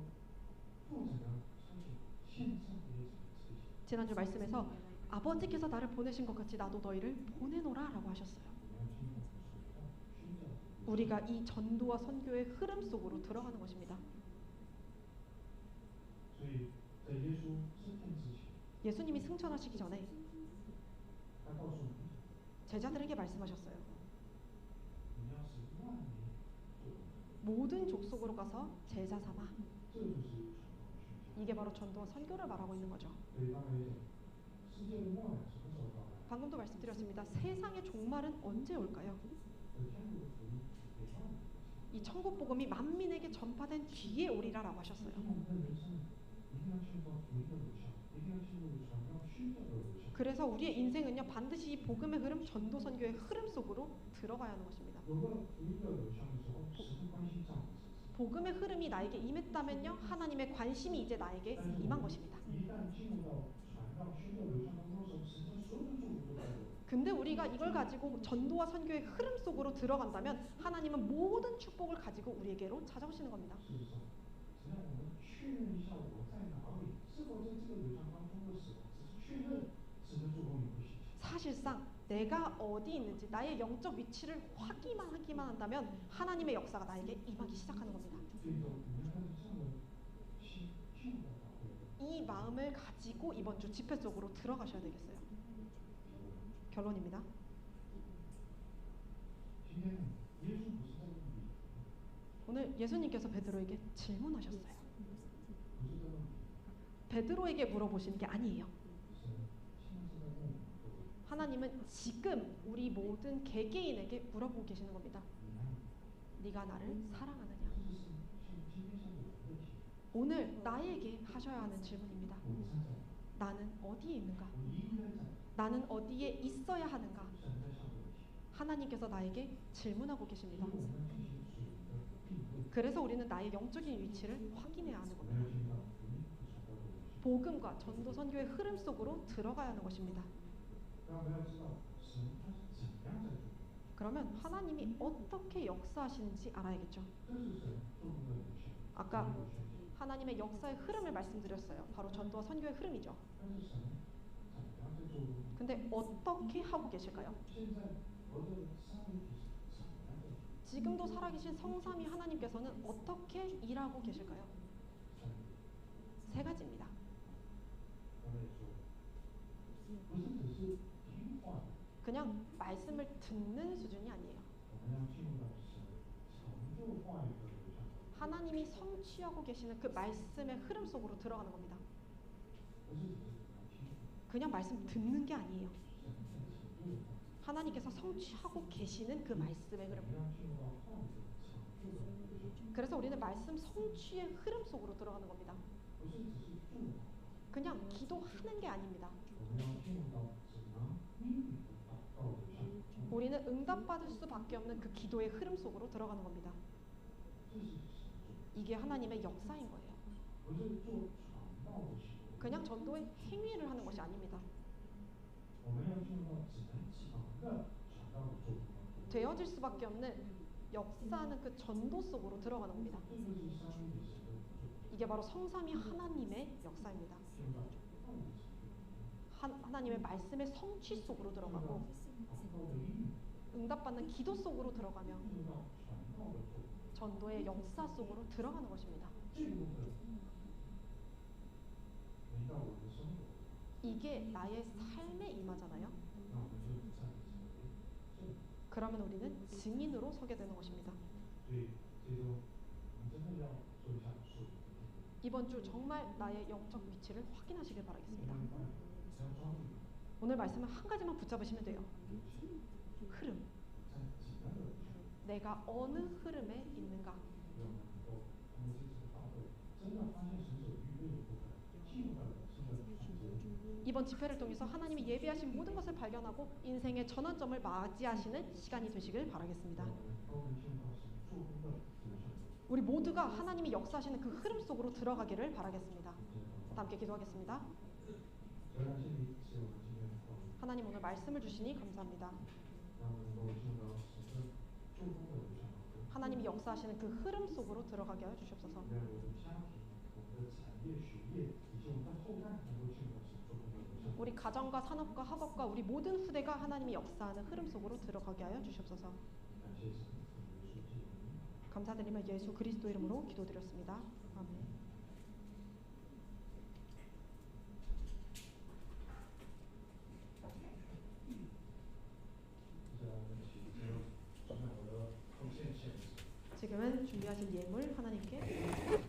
父怎样差遣线上的也怎样差遣。 지난주 말씀에서 아버지께서 나를 보내신 것 같이 나도 너희를 보내노라라고 하셨어요. 我们要进入传道宣教的路。 우리가 이 전도와 선교의 흐름 속으로 들어가는 것입니다. 所以在耶稣升天之前， 예수님이 승천하시기 전에 他告诉我们， 제자들에게 말씀하셨어요. 你要使万民做我的。 모든 족속으로 가서 제자 삼아. 这就是传道宣教。 이게 바로 전도와 선교를 말하고 있는 거죠. 所以刚才也讲，世界的末了什么时候到来？ 방금도 말씀드렸습니다. 세상의 종말은 언제 올까요? 天国的福音给万民。 이 천국 복음이 만민에게 전파된 뒤에 오리라라고 하셨어요. 我们的人生一定要进入到福音的路上，一定要进入传道宣教的路上。 그래서 우리의 인생은요 반드시 이 복음의 흐름, 전도 선교의 흐름 속으로 들어가야 하는 것입니다. 有了福音的流向的时候，神的关心在我们身上。 복음의 흐름이 나에게 임했다면요 하나님의 관심이 이제 나에게 但是 임한 것입니다. 一旦进入到传道宣教流向当中的时候，神将所有的祝福都带给我们。 근데 우리가 이걸 가지고 전도와 선교의 흐름 속으로 들어간다면 하나님은 모든 축복을 가지고 우리에게로 찾아오시는 겁니다. 事实上，只要我们确认一下我在哪里，是否在这个流程当中的时候，只是确认，神的作工也会显现。 사실상 내가 어디 있는지 나의 영적 위치를 하기만 한다면 하나님의 역사가 나에게 임하기 시작하는 겁니다. 这种你们看这样的心进入到教会， 이 마음을 가지고 이번 주 집회 속으로 들어가셔야 되겠어요. 결론입니다. 今天耶稣不是在问你， 오늘 예수님께서 베드로에게 질문하셨어요. 不是在问你， 베드로에게 물어보시는 게 아니에요. 是现在是在问我们各位， 하나님은 지금 우리 모든 개개인에게 물어보고 계시는 겁니다. 你爱我， 네가 나를 사랑하느냐? 这就是像今天像我们的题， 오늘 나에게 하셔야 하는 질문입니다. 我站在哪？ 나는 어디에 있는가? 我应该在哪？ 나는 어디에 있어야 하는가? 神在向我提， 하나님께서 나에게 질문하고 所 계십니다. 以我们要进行属灵的定位， 그래서 우리는 나의 영적인 위치를 확인해야 하는 我们 겁니다. 要进到福音和传道的路上。 복음과 전도 선교의 흐름 속으로 들어가야 하는 것입니다. 大家要知道，神他是怎样在做， 그러면 하나님이 어떻게 역사하시는지 알아야겠죠. 这是神做工的流程， 아까 有宣言。 하나님의 역사의 흐름을 말씀드렸어요. 바로 전도와 선교의 흐름이죠. 但是神怎样在做工？ 근데 어떻게 하고 계실까요? 现在活着的三位一体是怎样在做？ 지금도 살아계신 성삼위 하나님께서는 어떻게 일하고 계실까요? 三位， 세 가지입니다. 刚才也说，不是只是听话的， 그냥 말씀을 듣는 수준이 아니에요. 我们要进入到神成就话语的流程， 하나님이 성취하고 계시는 그 말씀의 흐름 속으로 들어가는 겁니다. 不是只是来听， 그냥 말씀 듣는 게 아니에요. 神在成就的话， 하나님께서 성취하고 계시는 그 말씀의 我 흐름. 们要进入到话语的成就的流程， 그래서 우리는 말씀 성취의 흐름 속으로 들어가는 겁니다. 不是只是做好， 그냥 기도하는 게 아닙니다. 我们要进入到只能应允的祷告流程， 우리는 응답받을 수밖에 없는 그 기도의 흐름 속으로 들어가는 겁니다. 这是神做， 이게 하나님의 역사인 거예요. 不是做传道的行为。 그냥 전도의 행위를 하는 것이 아닙니다. 我们要进入到只能讲的传道的做工当中， 되어질 수밖에 없는 역사하는 그 전도 속으로 들어가는 겁니다. 这就是三位一体神的做工， 이게 바로 성삼위 하나님의 역사입니다. 进入到话语的成就， 하나님의 말씀의 성취 속으로 进入到 들어가고 祷告的应允， 응답받는 기도 속으로 들어가며 进入到传道的做工， 전도의 역사 속으로 들어가는 것입니다. 这个的临到我们的生活， 이게 나의 삶에 임하잖아요. 那我们就站立成为证。 그러면 우리는 증인으로 서게 되는 것입니다. 所以这周我们真的要做一下属灵的定位， 이번 주 정말 나의 영적 위치를 확인하시길 因 바라겠습니다. 为话语只要抓住 오늘 말씀은 한 가지만 붙잡으시면 돼요. 流程， 흐름. 在怎样的流程， 내가 어느 흐름에 있는가. 让我们能够通过这次的大会，真的发现神所预备的部分，进入到人生的转折。 이번 집회를 통해서 하나님이 예배하신 모든 것을 발견하고 인생의 전환점을 맞이하시는 시간이 되시길 바라겠습니다. 让我们都能进入到神做工的流程。 우리 모두가 하나님이 역사하시는 그 흐름 속으로 들어가기를 바라겠습니다. 다 함께 기도하겠습니다. 虽然这里是我们今天的话语， 하나님 오늘 말씀을 주시니 감사합니다. 让我们能够进入到神的做工的流程当中。 하나님이 역사하시는 그 흐름 속으로 들어가게 하여 주시옵소서. 在我们的家庭、我们的产业、学业，以及我们的后代能够进入到神做工的流程。 우리 가정과 산업과 학업과 우리 모든 후대가 하나님이 역사하는 흐름 속으로 들어가게 하여 주시옵소서. 感谢神，奉耶稣基督的名。 감사드리며 예수 그리스도 이름으로 기도드렸습니다. 아멘. 지금은 준비하신 예물 하나님께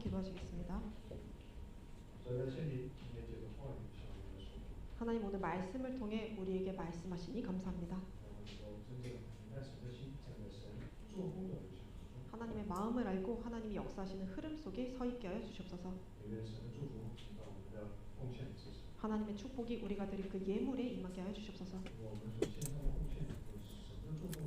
기도하시겠습니다. 所以在这里今天借着话语向我们说， 하나님 오늘 말씀을 통해 우리에게 말씀하시니 감사합니다. 让我们能够真正明白神的心，站在神做工的路上中， 하나님의 마음을 알고 하나님이 역사하시는 흐름 속에 서 있게 하여 주시옵소서. 也愿神的祝福临到我们的奉献之上。 하나님의 축복이 우리가 드릴 그 예물에 임하게 하여 주시옵소서. 我们所献上的奉献有神的做工，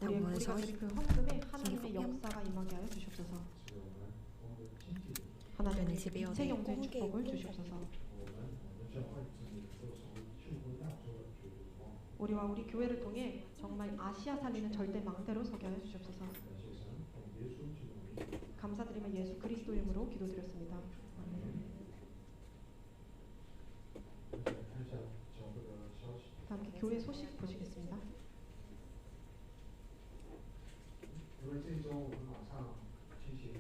우리가 드릴 그 헌금에 하나님의 역사가 임하게 하여 주시옵소서. 是我们我们的经济的， 하나님의 이체 경제의 축복을 주시옵소서. 我们教会真理能够成为救国亚洲的绝对光。 우리와 우리 교회를 통해 정말 아시아 살리는 절대 망대로 서게 하여 주시옵소서. 感谢神，奉耶稣基督的名。 감사드리며 예수 그리스도 이름으로 기도드렸습니다. 아멘. 看一下教会的消息。 함께 교회 소식 보시겠습니다. 因为这一周我们马上进行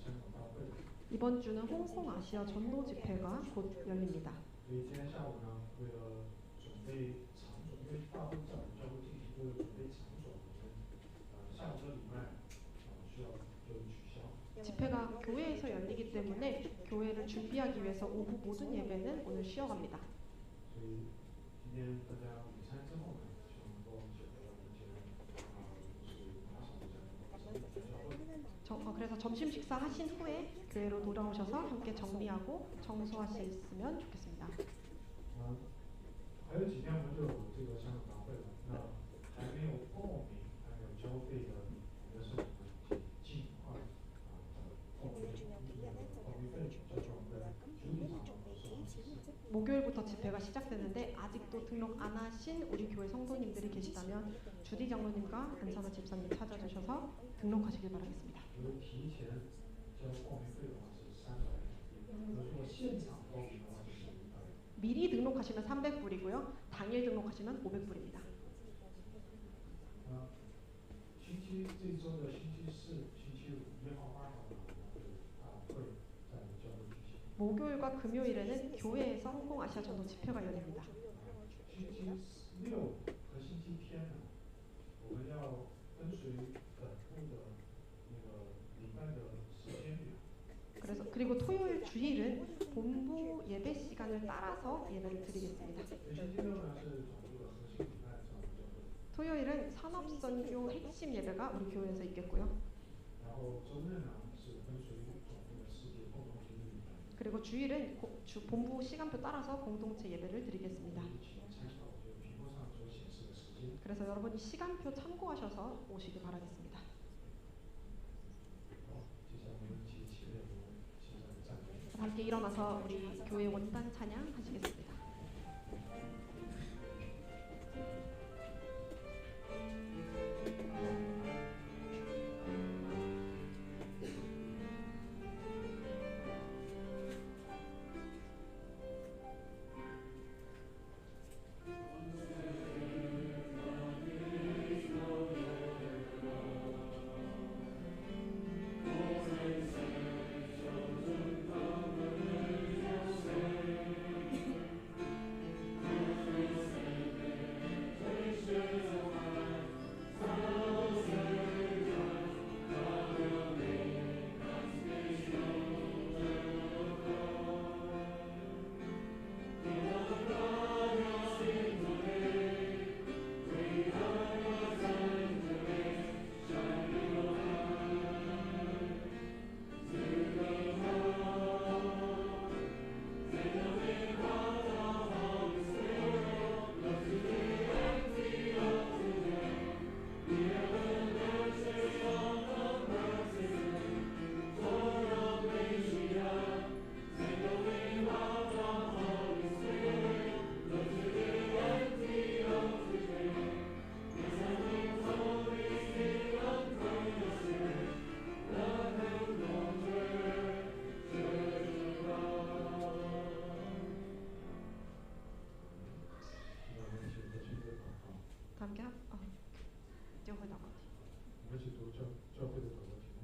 香港大会， 이번 주는 홍콩 아시아 전도 집회가 곧 열립니다. 所以今天下午呢，为了准备场所，因为大部分教会进行为了准备场所，我们下午的礼拜需要就取消。 집회가 교회에서 열리기 때문에 교회를 준비하기 위해서 오후 모든 예배는 오늘 쉬어갑니다. 所以今天大家午餐之后呢，希望能够写回来目前就是打扫一下教会。 그래서 점심 식사 하신 후에 교회로 돌아오셔서 함께 정리하고 청소하셨으면 좋겠습니다. 还有几天我们就有这个香港大会了，那还没有报名、还没有交费的，我们是尽快报名费，叫做我们的主理长老收。 목요일부터 집회가 시작되는데 아직도 등록 안 하신 우리 교회 성도님들이 계시다면 주디 장로님과 안선아 집사님 찾아주셔서 등록하시길 바라겠습니다. 如果提前交报名费的话是300，如果现场报名的话就是500。 미리 등록하시면 300불이고요. 당일 등록하시면 500불입니다. 星期这一周的星期四、星期五、1号、8号呢，我们会在教会举行。 목요일과 금요일에는 교회에서 홍콩 아시아 전도 집회가 열립니다. 星期六和星期天呢，我们要跟随本部的那个礼拜的时间表。 그리고 토요일 주일은 본부 예배 시간을 따라서 예배를 드리겠습니다. 星期六呢是总部的核心礼拜，在我们教会。 토요일은 산업선교 핵심 예배가 우리 교회에서 있겠고요. 然后周日呢是跟随总部的世界共同体礼拜。 그리고 주일은 본부 시간표 따라서 공동체 예배를 드리겠습니다. 一起来参考这个屏幕上所显示的时间。 그래서 여러분이 시간표 참고하셔서 오시길 바라겠습니다. 好，接下来我们一起起立，我们现在赞美。 함께 일어나서 우리 교회 원단 찬양 하시겠습니다.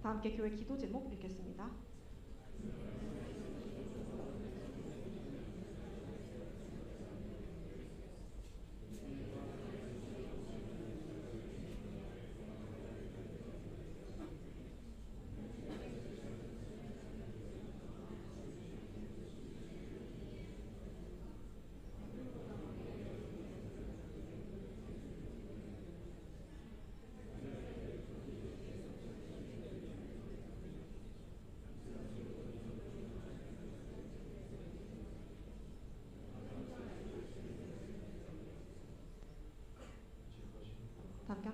다 함께 교회 기도 제목 읽겠습니다.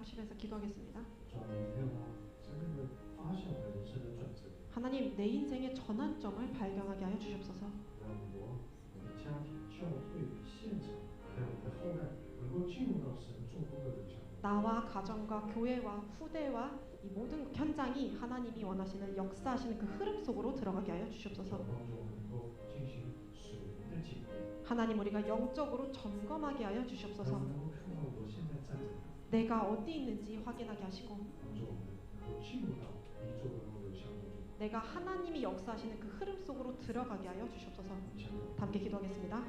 하시면서 기도하겠습니다. 主要你让他真正的发现我人生的转折点， 하나님, 내 인생의 전환점을 발견하게 하여 주시옵소서. 让我的家庭、教会、现场，还有我的后代，能够进入到神做工的流向。 나와 가정과 교회와 후대와 이 모든 현장이 하나님이 원하시는 역사하시는 그 흐름 속으로 들어가게 하여 主 주시옵소서. 帮助我们能够进行属灵的检验， 하나님, 우리가 영적으로 점검하게 하여 让我 주시옵소서. 们能够看到我现在站在哪， 내가 어디 있는지 확인하게 하시고 帮助我们能够进入到你做工的流向当中。 내가 하나님이 역사하시는 그 흐름 속으로 들어가게 하여 주시옵소서. 我们想要 다 함께 기도하겠습니다.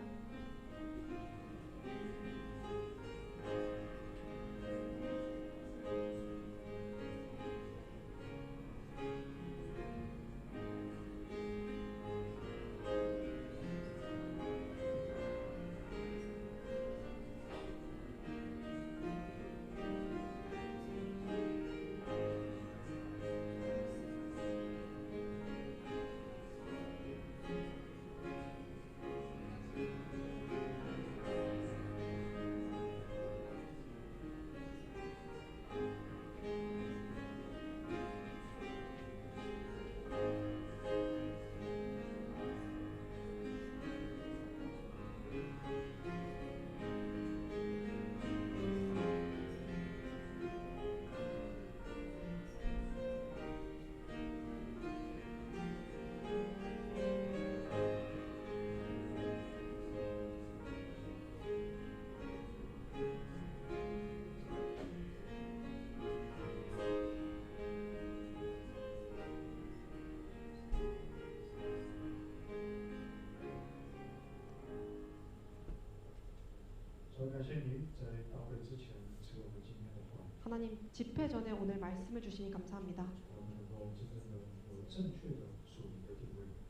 하나님, 집회 전에 오늘 말씀을 주시니 감사합니다.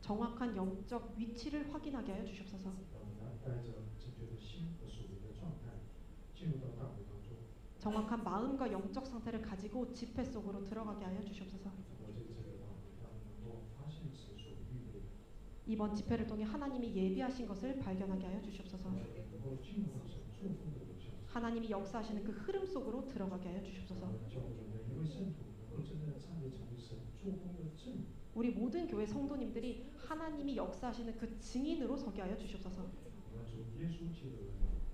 정확한 영적 위치를 확인하게 하여 주시옵소서. 정확한 마음과 영적 상태를 가지고 집회 속으로 들어가게 하여 주시옵소서. 이번 집회를 통해 하나님이 예비하신 것을 발견하게 하여 주시옵소서. 하나님이 역사하시는 그 흐름 속으로 들어가게 하여 주시옵소서. 우리 모든 교회 성도님들이 하나님이 역사하시는 그 증인으로 서게 하여 주시옵소서.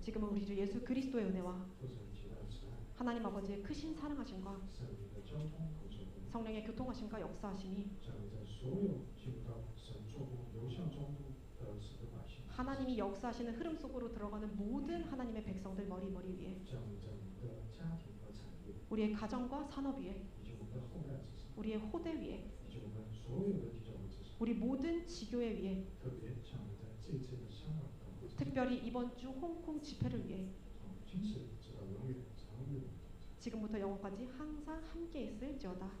지금은 우리 주 예수 그리스도의 은혜와 하나님 아버지의 크신 사랑하심과 성령의 교통하심과 역사하심이 하나님이 역사하시는 흐름 속으로 들어가는 모든 하나님의 백성들 머리 위에, 우리의 가정과 산업 위에, 우리의 호대 위에, 우리 모든 지교회 위에, 특별히 이번 주 홍콩 집회를 위해 지금부터 영원까지 항상 함께 있을지어다.